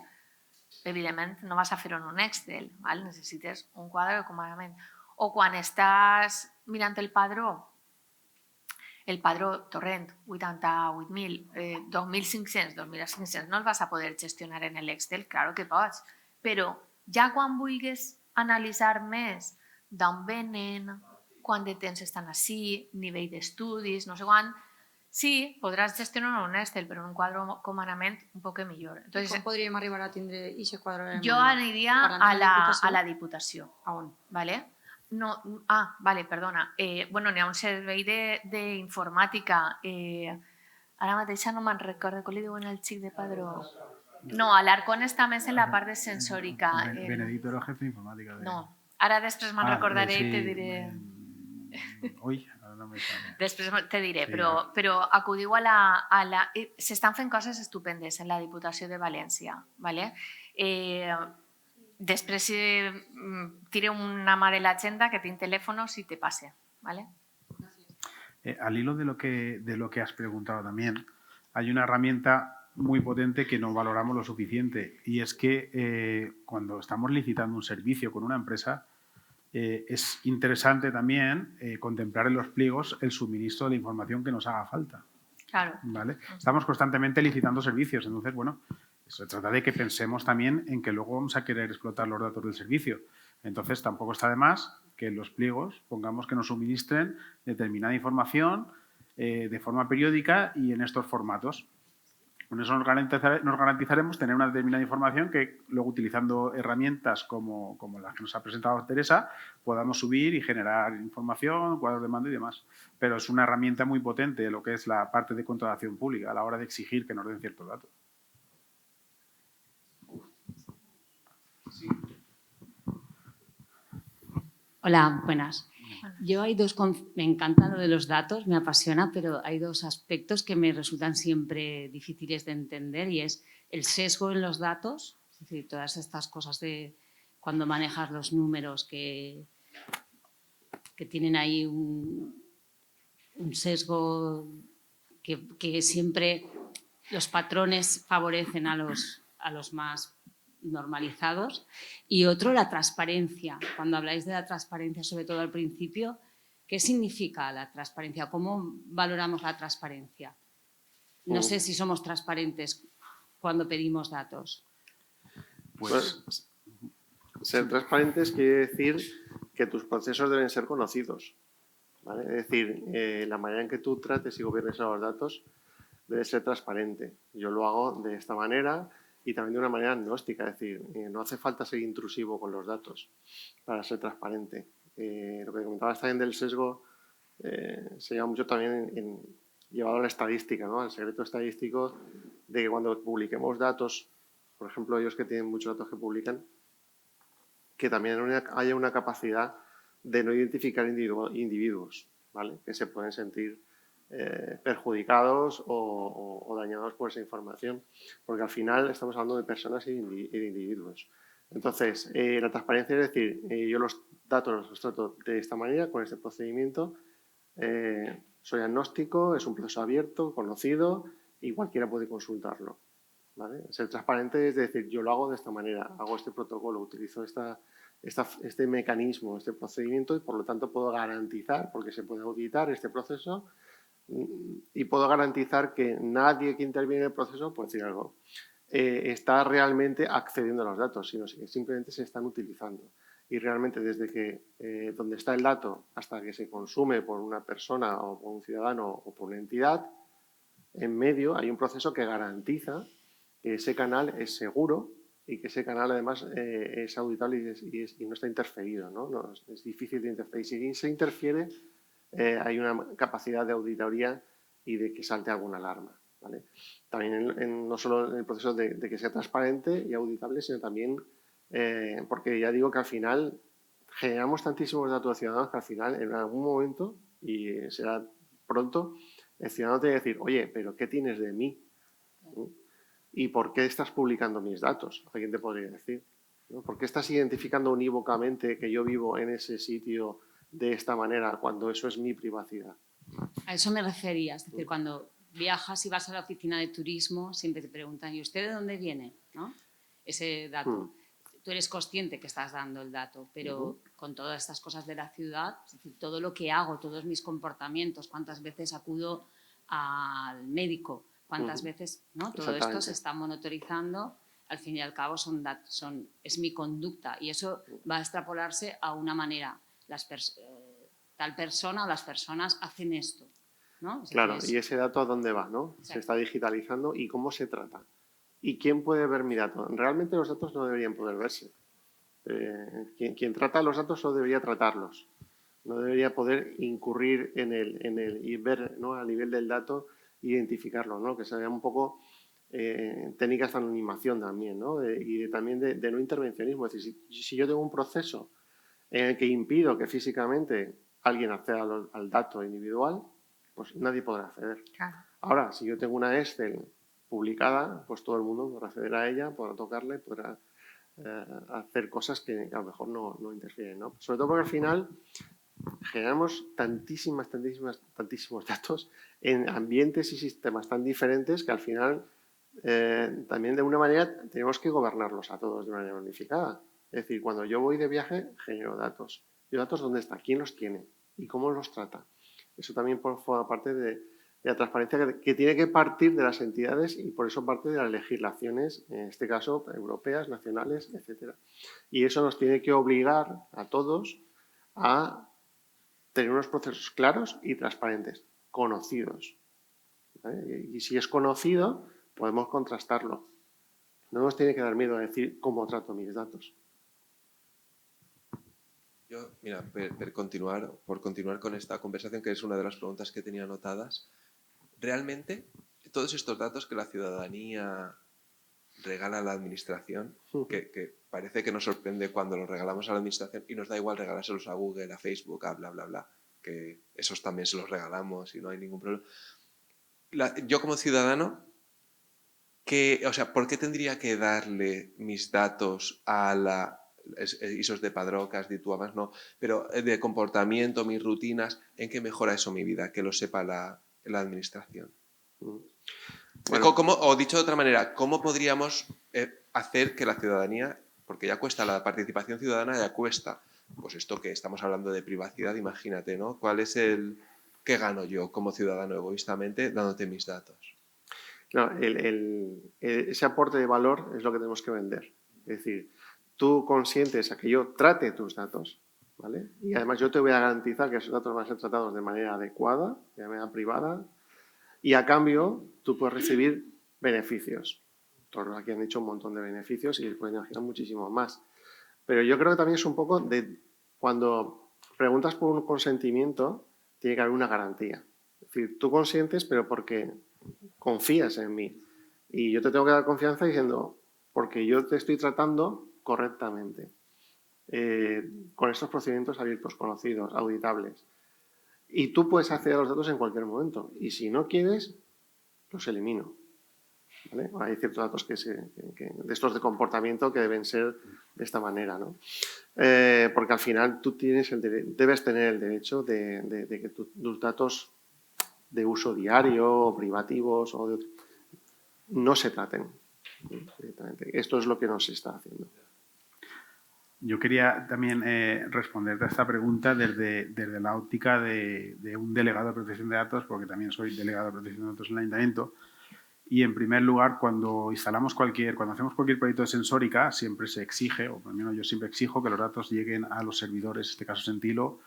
Evidentment no vas a fer-ho en un Excel, ¿vale? Necessites un quadre de comandament. O quan estàs mirant el padró Torrent, 88.000, 2.500, 2.500, no el vas a poder gestionar en l'Excel, claro que pots, però ja quan vulguis analitzar més d'on venen, quant de temps estan així, nivell d'estudis, no sé quant, sí, podràs gestionar un Excel, però en un quadre de comandament un poc millor. Entonces, com podríem arribar a tindre aquest quadre? Jo aniria a la Diputació. A on? ¿Vale? No, vale, perdona. Bueno, n'hi ha un servei d'informàtica. Ara mateix no me'n recordo com li diuen el xic de padró. No, a l'Arcón està més en la part de sensòrica. Benedicto era el jefe d'informàtica. No, ara després me'n recordaré i te diré... Ui, ara no me sale. Després te diré, però acudiu a la... S'estan fent coses estupendes en la Diputació de València, ¿vale? Després tire una mà de l'agenda que tinc telèfono si te pase, ¿vale? Al hilo de lo que has preguntado también, hay una herramienta muy potente que no valoramos lo suficiente y es que cuando estamos licitando un servicio con una empresa es interesante también contemplar en los pliegos el suministro de la información que nos haga falta. Claro. ¿Vale? Estamos constantemente licitando servicios, entonces, bueno, se trata de que pensemos también en que luego vamos a querer explotar los datos del servicio. Entonces, tampoco está de más que en los pliegos pongamos que nos suministren determinada información de forma periódica y en estos formatos. Con eso nos garantizaremos tener una determinada información que luego, utilizando herramientas como las que nos ha presentado Teresa, podamos subir y generar información, cuadros de mando y demás. Pero es una herramienta muy potente lo que es la parte de contratación pública a la hora de exigir que nos den ciertos datos. Sí. Hola, buenas. Yo me encanta lo de los datos, me apasiona, pero hay dos aspectos que me resultan siempre difíciles de entender y es el sesgo en los datos, es decir, todas estas cosas de cuando manejas los números que tienen ahí un sesgo que siempre los patrones favorecen a los más normalizados, y otro, la transparencia. Cuando habláis de la transparencia, sobre todo al principio, ¿qué significa la transparencia? ¿Cómo valoramos la transparencia? No sé si somos transparentes cuando pedimos datos. Pues Ser transparentes quiere decir que tus procesos deben ser conocidos, ¿vale? Es decir, la manera en que tú trates y gobiernes a los datos debe ser transparente. Yo lo hago de esta manera y también de una manera agnóstica, es decir, no hace falta ser intrusivo con los datos para ser transparente. Lo que comentabas también del sesgo se lleva mucho también llevado a la estadística, ¿no? Al secreto estadístico de que cuando publiquemos datos, por ejemplo, ellos que tienen muchos datos que publican, que también haya una capacidad de no identificar individuos, ¿vale? Que se pueden sentir perjudicados o dañados por esa información, porque al final estamos hablando de personas y de individuos. Entonces, la transparencia es decir, yo los datos los trato de esta manera, con este procedimiento, soy agnóstico, es un proceso abierto, conocido y cualquiera puede consultarlo, ¿vale? Ser transparente es decir, yo lo hago de esta manera, hago este protocolo, utilizo este mecanismo, este procedimiento y por lo tanto puedo garantizar, porque se puede auditar este proceso, y puedo garantizar que nadie que interviene en el proceso, por decir algo, está realmente accediendo a los datos, sino que simplemente se están utilizando. Y realmente desde que donde está el dato hasta que se consume por una persona o por un ciudadano o por una entidad, en medio hay un proceso que garantiza que ese canal es seguro y que ese canal además es auditable y no está interferido, ¿no? Es difícil de interferir. Si se interfiere, hay una capacidad de auditoría y de que salte alguna alarma, ¿vale? También no solo en el proceso de que sea transparente y auditable, sino también porque ya digo que al final generamos tantísimos datos ciudadanos que al final en algún momento, y será pronto, el ciudadano te va a decir, oye, pero ¿qué tienes de mí? ¿No? ¿Y por qué estás publicando mis datos? Alguien te podría decir, ¿no? ¿Por qué estás identificando unívocamente que yo vivo en ese sitio de esta manera cuando eso es mi privacidad? A eso me refería, es decir, cuando viajas y vas a la oficina de turismo, siempre te preguntan, ¿y usted de dónde viene? ¿No? Ese dato. Tú eres consciente que estás dando el dato, pero con todas estas cosas de la ciudad, es decir, todo lo que hago, todos mis comportamientos, cuántas veces acudo al médico, cuántas veces, ¿no? Todo esto se está monitorizando, al fin y al cabo es mi conducta y eso va a extrapolarse a una manera. Tal persona o las personas hacen esto, ¿no? Claro, y ese dato ¿a dónde va, no? Se está digitalizando y cómo se trata. ¿Y quién puede ver mi dato? Realmente los datos no deberían poder verse. Quien trata los datos solo debería tratarlos. No debería poder incurrir en y ver, ¿no? A nivel del dato, identificarlo, ¿no? Que sería un poco técnicas de anonimación también, ¿no? Y también de no intervencionismo. Es decir, si yo tengo un proceso en el que impido que físicamente alguien acceda al dato individual, pues nadie podrá acceder. Claro. Ahora, si yo tengo una Excel publicada, pues todo el mundo podrá acceder a ella, podrá tocarla y podrá hacer cosas que a lo mejor no interfieren, ¿no? Sobre todo porque al final generamos tantísimos datos en ambientes y sistemas tan diferentes que al final también de una manera tenemos que gobernarlos a todos de una manera unificada. Es decir, cuando yo voy de viaje genero datos. ¿Y datos dónde están? ¿Quién los tiene? ¿Y cómo los trata? Eso también forma parte de la transparencia que tiene que partir de las entidades y por eso parte de las legislaciones, en este caso europeas, nacionales, etcétera. Y eso nos tiene que obligar a todos a tener unos procesos claros y transparentes, conocidos, ¿vale? Y si es conocido, podemos contrastarlo. No nos tiene que dar miedo a decir cómo trato mis datos. Yo, mira, por continuar con esta conversación, que es una de las preguntas que tenía anotadas, realmente todos estos datos que la ciudadanía regala a la administración, que parece que nos sorprende cuando los regalamos a la administración y nos da igual regalárselos a Google, a Facebook, a bla, bla, bla, que esos también se los regalamos y no hay ningún problema. Yo como ciudadano, o sea, ¿por qué tendría que darle mis datos a la ISOs de padró que has dicho abans, no, pero de comportamiento, mis rutinas, ¿en qué mejora eso mi vida? Que lo sepa la administración. Bueno. O dicho de otra manera, ¿cómo podríamos hacer que la ciudadanía, porque ya cuesta, la participación ciudadana ya cuesta, pues esto que estamos hablando de privacidad, imagínate, ¿no? ¿Cuál es qué gano yo como ciudadano egoístamente dándote mis datos? No, ese aporte de valor es lo que tenemos que vender. Es decir, tú consientes a que yo trate tus datos, ¿vale? Y además yo te voy a garantizar que esos datos van a ser tratados de manera adecuada, de manera privada, y a cambio tú puedes recibir beneficios. Todos aquí han dicho un montón de beneficios y pueden imaginar muchísimo más. Pero yo creo que también es un poco de cuando preguntas por un consentimiento, tiene que haber una garantía. Es decir, tú consientes, pero porque confías en mí. Y yo te tengo que dar confianza diciendo, porque yo te estoy tratando correctamente, con estos procedimientos abiertos, conocidos, auditables. Y tú puedes acceder a los datos en cualquier momento. Y si no quieres, los elimino. ¿Vale? Hay ciertos datos de estos de comportamiento que deben ser de esta manera, ¿no? Porque al final tú debes tener el derecho de que tus datos de uso diario o privativos no se traten directamente. Esto es lo que no se está haciendo. Yo quería también responderte a esta pregunta desde la óptica de un delegado de protección de datos, porque también soy delegado de protección de datos en el Ayuntamiento. Y, en primer lugar, cuando hacemos cualquier proyecto de sensórica, siempre se exige, o al menos yo siempre exijo, que los datos lleguen a los servidores, en este caso Sentilo,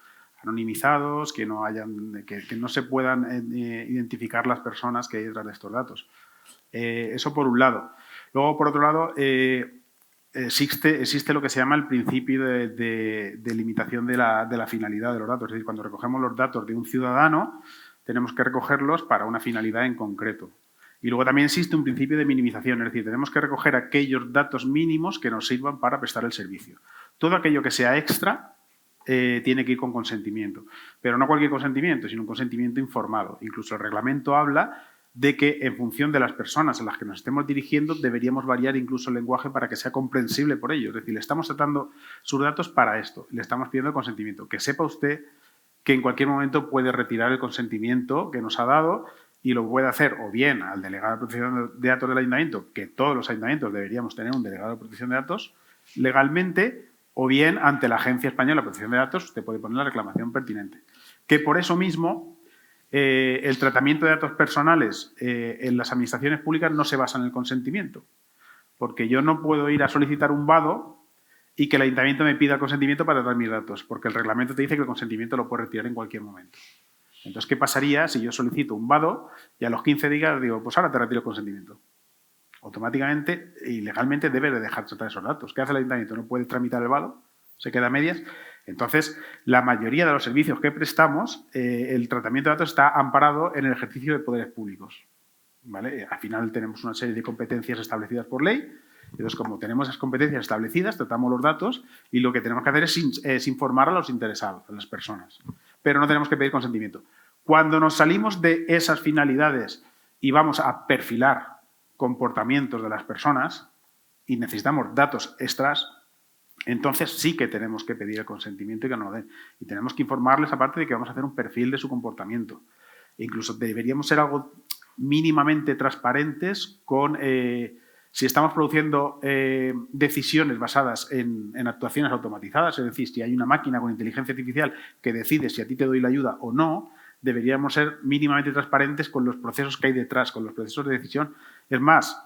anonimizados, que no se puedan identificar las personas que hay detrás de estos datos. Eso por un lado. Luego, por otro lado, existe lo que se llama el principio de limitación de la finalidad de los datos. Es decir, cuando recogemos los datos de un ciudadano, tenemos que recogerlos para una finalidad en concreto. Y luego también existe un principio de minimización, es decir, tenemos que recoger aquellos datos mínimos que nos sirvan para prestar el servicio. Todo aquello que sea extra tiene que ir con consentimiento, pero no cualquier consentimiento, sino un consentimiento informado. Incluso el reglamento habla de que en función de las personas a las que nos estemos dirigiendo deberíamos variar incluso el lenguaje para que sea comprensible por ellos. Es decir, le estamos tratando sus datos para esto, le estamos pidiendo el consentimiento. Que sepa usted que en cualquier momento puede retirar el consentimiento que nos ha dado y lo puede hacer o bien al delegado de protección de datos del ayuntamiento, que todos los ayuntamientos deberíamos tener un delegado de protección de datos legalmente, o bien ante la Agencia Española de Protección de Datos usted puede poner la reclamación pertinente. Que por eso mismo el tratamiento de datos personales en las administraciones públicas no se basa en el consentimiento, porque yo no puedo ir a solicitar un vado y que el ayuntamiento me pida el consentimiento para tratar mis datos, porque el reglamento te dice que el consentimiento lo puedes retirar en cualquier momento. Entonces, ¿qué pasaría si yo solicito un vado y a los 15 días digo, pues ahora te retiro el consentimiento? Automáticamente y legalmente debe de dejar de tratar esos datos. ¿Qué hace el ayuntamiento? No puede tramitar el vado, se queda a medias. Entonces, la mayoría de los servicios que prestamos, el tratamiento de datos está amparado en el ejercicio de poderes públicos, ¿vale? Al final tenemos una serie de competencias establecidas por ley. Entonces, como tenemos esas competencias establecidas, tratamos los datos y lo que tenemos que hacer es informar a los interesados, a las personas. Pero no tenemos que pedir consentimiento. Cuando nos salimos de esas finalidades y vamos a perfilar comportamientos de las personas y necesitamos datos extras, entonces sí que tenemos que pedir el consentimiento y que nos lo den. Y tenemos que informarles, aparte de que vamos a hacer un perfil de su comportamiento. E incluso deberíamos ser algo mínimamente transparentes con... si estamos produciendo decisiones basadas en actuaciones automatizadas, es decir, si hay una máquina con inteligencia artificial que decide si a ti te doy la ayuda o no, deberíamos ser mínimamente transparentes con los procesos que hay detrás, con los procesos de decisión. Es más,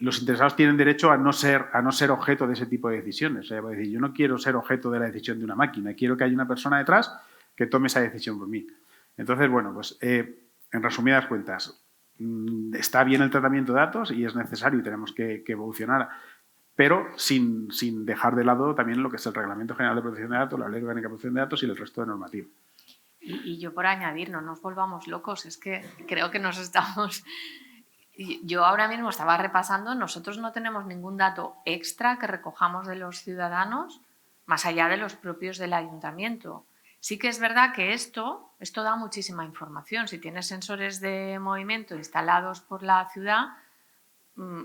los interesados tienen derecho a no ser objeto de ese tipo de decisiones. O sea, decir, yo no quiero ser objeto de la decisión de una máquina, quiero que haya una persona detrás que tome esa decisión por mí. Entonces, bueno, pues en resumidas cuentas, está bien el tratamiento de datos y es necesario y tenemos que evolucionar, pero sin dejar de lado también lo que es el Reglamento General de Protección de Datos, la Ley Orgánica de Protección de Datos y el resto de normativa. Y yo por añadir, no nos volvamos locos, es que creo que nos estamos... Yo ahora mismo estaba repasando, nosotros no tenemos ningún dato extra que recojamos de los ciudadanos más allá de los propios del ayuntamiento. Sí que es verdad que esto da muchísima información. Si tienes sensores de movimiento instalados por la ciudad,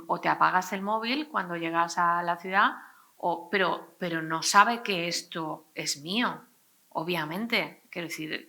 o te apagas el móvil cuando llegas a la ciudad pero no sabe que esto es mío, obviamente. Quiero decir,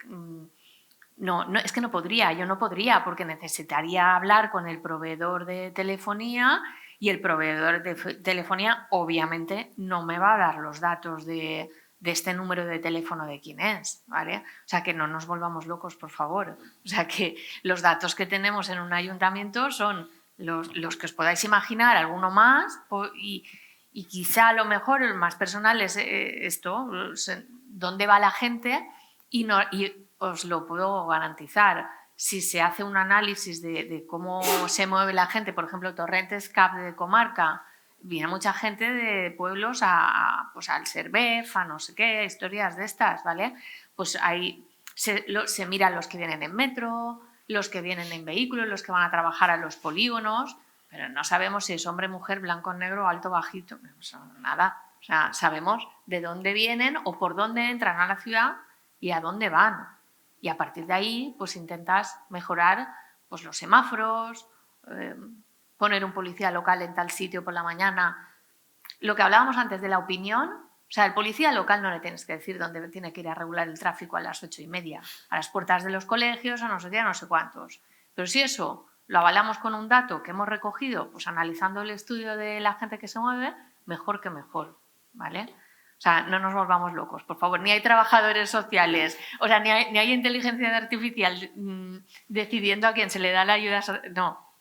no, es que no podría, yo no podría, porque necesitaría hablar con el proveedor de telefonía y el proveedor de telefonía obviamente no me va a dar los datos de este número de teléfono de quién es, ¿vale? O sea, que no nos volvamos locos, por favor. O sea, que los datos que tenemos en un ayuntamiento son los que os podáis imaginar, alguno más, y quizá a lo mejor el más personal es esto, dónde va la gente, y os lo puedo garantizar. Si se hace un análisis de cómo se mueve la gente, por ejemplo, Torrentes, CAP de comarca, viene mucha gente de pueblos pues al Servef, a no sé qué, historias de estas, ¿vale? Pues ahí se miran los que vienen en metro, los que vienen en vehículos, los que van a trabajar a los polígonos, pero no sabemos si es hombre, mujer, blanco, negro, alto, bajito, nada. O sea, sabemos de dónde vienen o por dónde entran a la ciudad y a dónde van. Y a partir de ahí, pues intentas mejorar pues, los semáforos, poner un policía local en tal sitio por la mañana. Lo que hablábamos antes de la opinión, o sea, al policía local no le tienes que decir dónde tiene que ir a regular el tráfico a las 8:30, a las puertas de los colegios, a no sé qué, a no sé cuántos. Pero si eso lo avalamos con un dato que hemos recogido, pues analizando el estudio de la gente que se mueve, mejor que mejor, ¿vale? O sea, no nos volvamos locos, por favor. Ni hay trabajadores sociales, o sea, ni hay inteligencia artificial decidiendo a quién se le da la ayuda.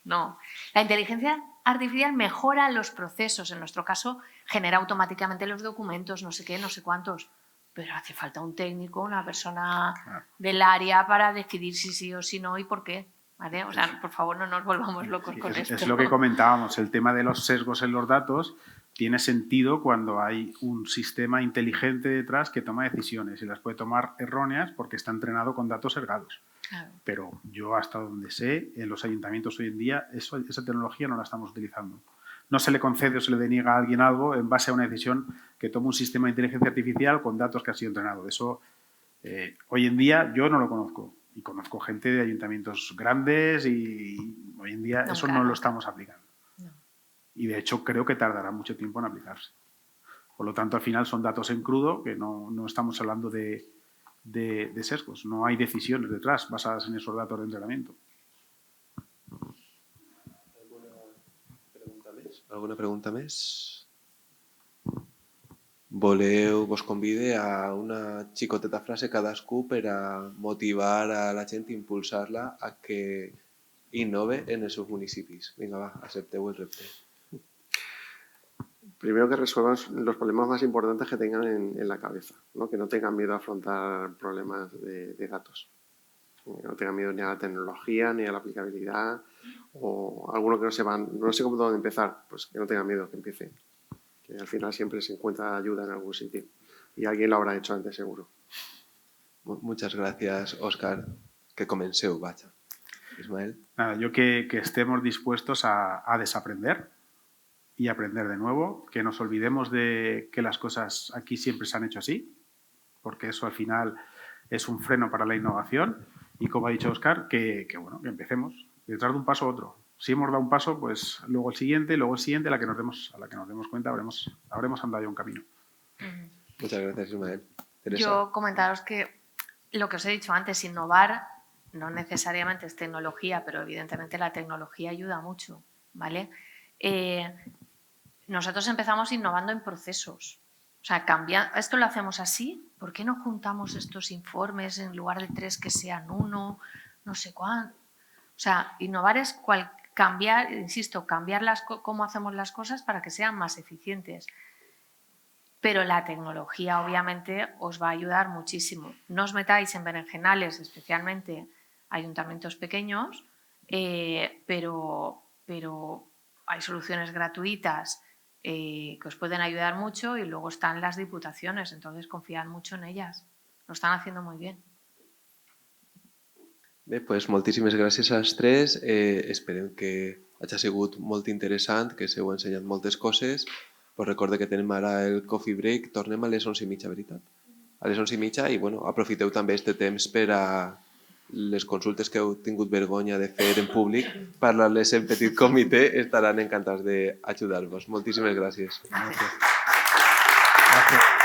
No. La inteligencia artificial mejora los procesos. En nuestro caso, genera automáticamente los documentos, no sé qué, no sé cuántos. Pero hace falta un técnico, una persona del área para decidir si sí o si no y por qué. ¿Vale? O sea, por favor, no nos volvamos locos con esto. Es lo que comentábamos, el tema de los sesgos en los datos tiene sentido cuando hay un sistema inteligente detrás que toma decisiones y las puede tomar erróneas porque está entrenado con datos sesgados. Claro. Pero yo, hasta donde sé, en los ayuntamientos hoy en día esa tecnología no la estamos utilizando. No se le concede o se le deniega a alguien algo en base a una decisión que toma un sistema de inteligencia artificial con datos que ha sido entrenado. Eso hoy en día yo no lo conozco. Y conozco gente de ayuntamientos grandes y hoy en día eso no lo estamos aplicando. No. Y de hecho creo que tardará mucho tiempo en aplicarse. Por lo tanto, al final son datos en crudo que no estamos hablando de sesgos. No hay decisiones detrás basadas en esos datos de entrenamiento. Alguna pregunta més? Vos convide a una xicoteta frase cadascú per a motivar a la gent, impulsar-la a que innove en els seus municipis. Vinga, va, acepteu el repte. Primero que resuelvan los problemas más importantes que tengan en la cabeza, ¿no? Que no tengan miedo a afrontar problemas de datos. Que no tengan miedo ni a la tecnología, ni a la aplicabilidad, o alguno que no sé cómo dónde empezar, pues que no tengan miedo, que empiecen. Que al final siempre se encuentra ayuda en algún sitio. Y alguien lo habrá hecho antes, seguro. Muchas gracias, Óscar. Que comenceu, vaja. Ismael. Nada, yo que estemos dispuestos a desaprender y aprender de nuevo, que nos olvidemos de que las cosas aquí siempre se han hecho así, porque eso al final es un freno para la innovación. Y como ha dicho Óscar, que empecemos detrás de un paso a otro. Si hemos dado un paso, pues luego el siguiente, a la que nos demos cuenta, habremos andado ya un camino. Muchas gracias, Ismael. Teresa. Yo comentaros que lo que os he dicho antes, innovar no necesariamente es tecnología, pero evidentemente la tecnología ayuda mucho, ¿vale? Nosotros empezamos innovando en procesos. O sea, esto lo hacemos así, ¿por qué no juntamos estos informes en lugar de 3 que sean 1? No sé cuánto. O sea, innovar es cambiar, insisto, cambiar cómo hacemos las cosas para que sean más eficientes. Pero la tecnología, obviamente, os va a ayudar muchísimo. No os metáis en berenjenales, especialmente ayuntamientos pequeños, pero hay soluciones gratuitas que os pueden ayudar mucho y luego están las diputaciones, entonces confiad mucho en ellas. Lo están haciendo muy bien. Bé, doncs moltíssimes gràcies als tres. Esperem que hagi sigut molt interessant, que s'heu ensenyat moltes coses. Pues recorde que tenim ara el coffee break. Tornem a les 11:30, veritat? A les 11:30 i aprofiteu també aquest temps per a les consultes que heu tingut vergonya de fer en públic. Parlar-les en petit comitè, estaran encantats d'ajudar-vos. Moltíssimes gràcies. Gràcies. Gracias.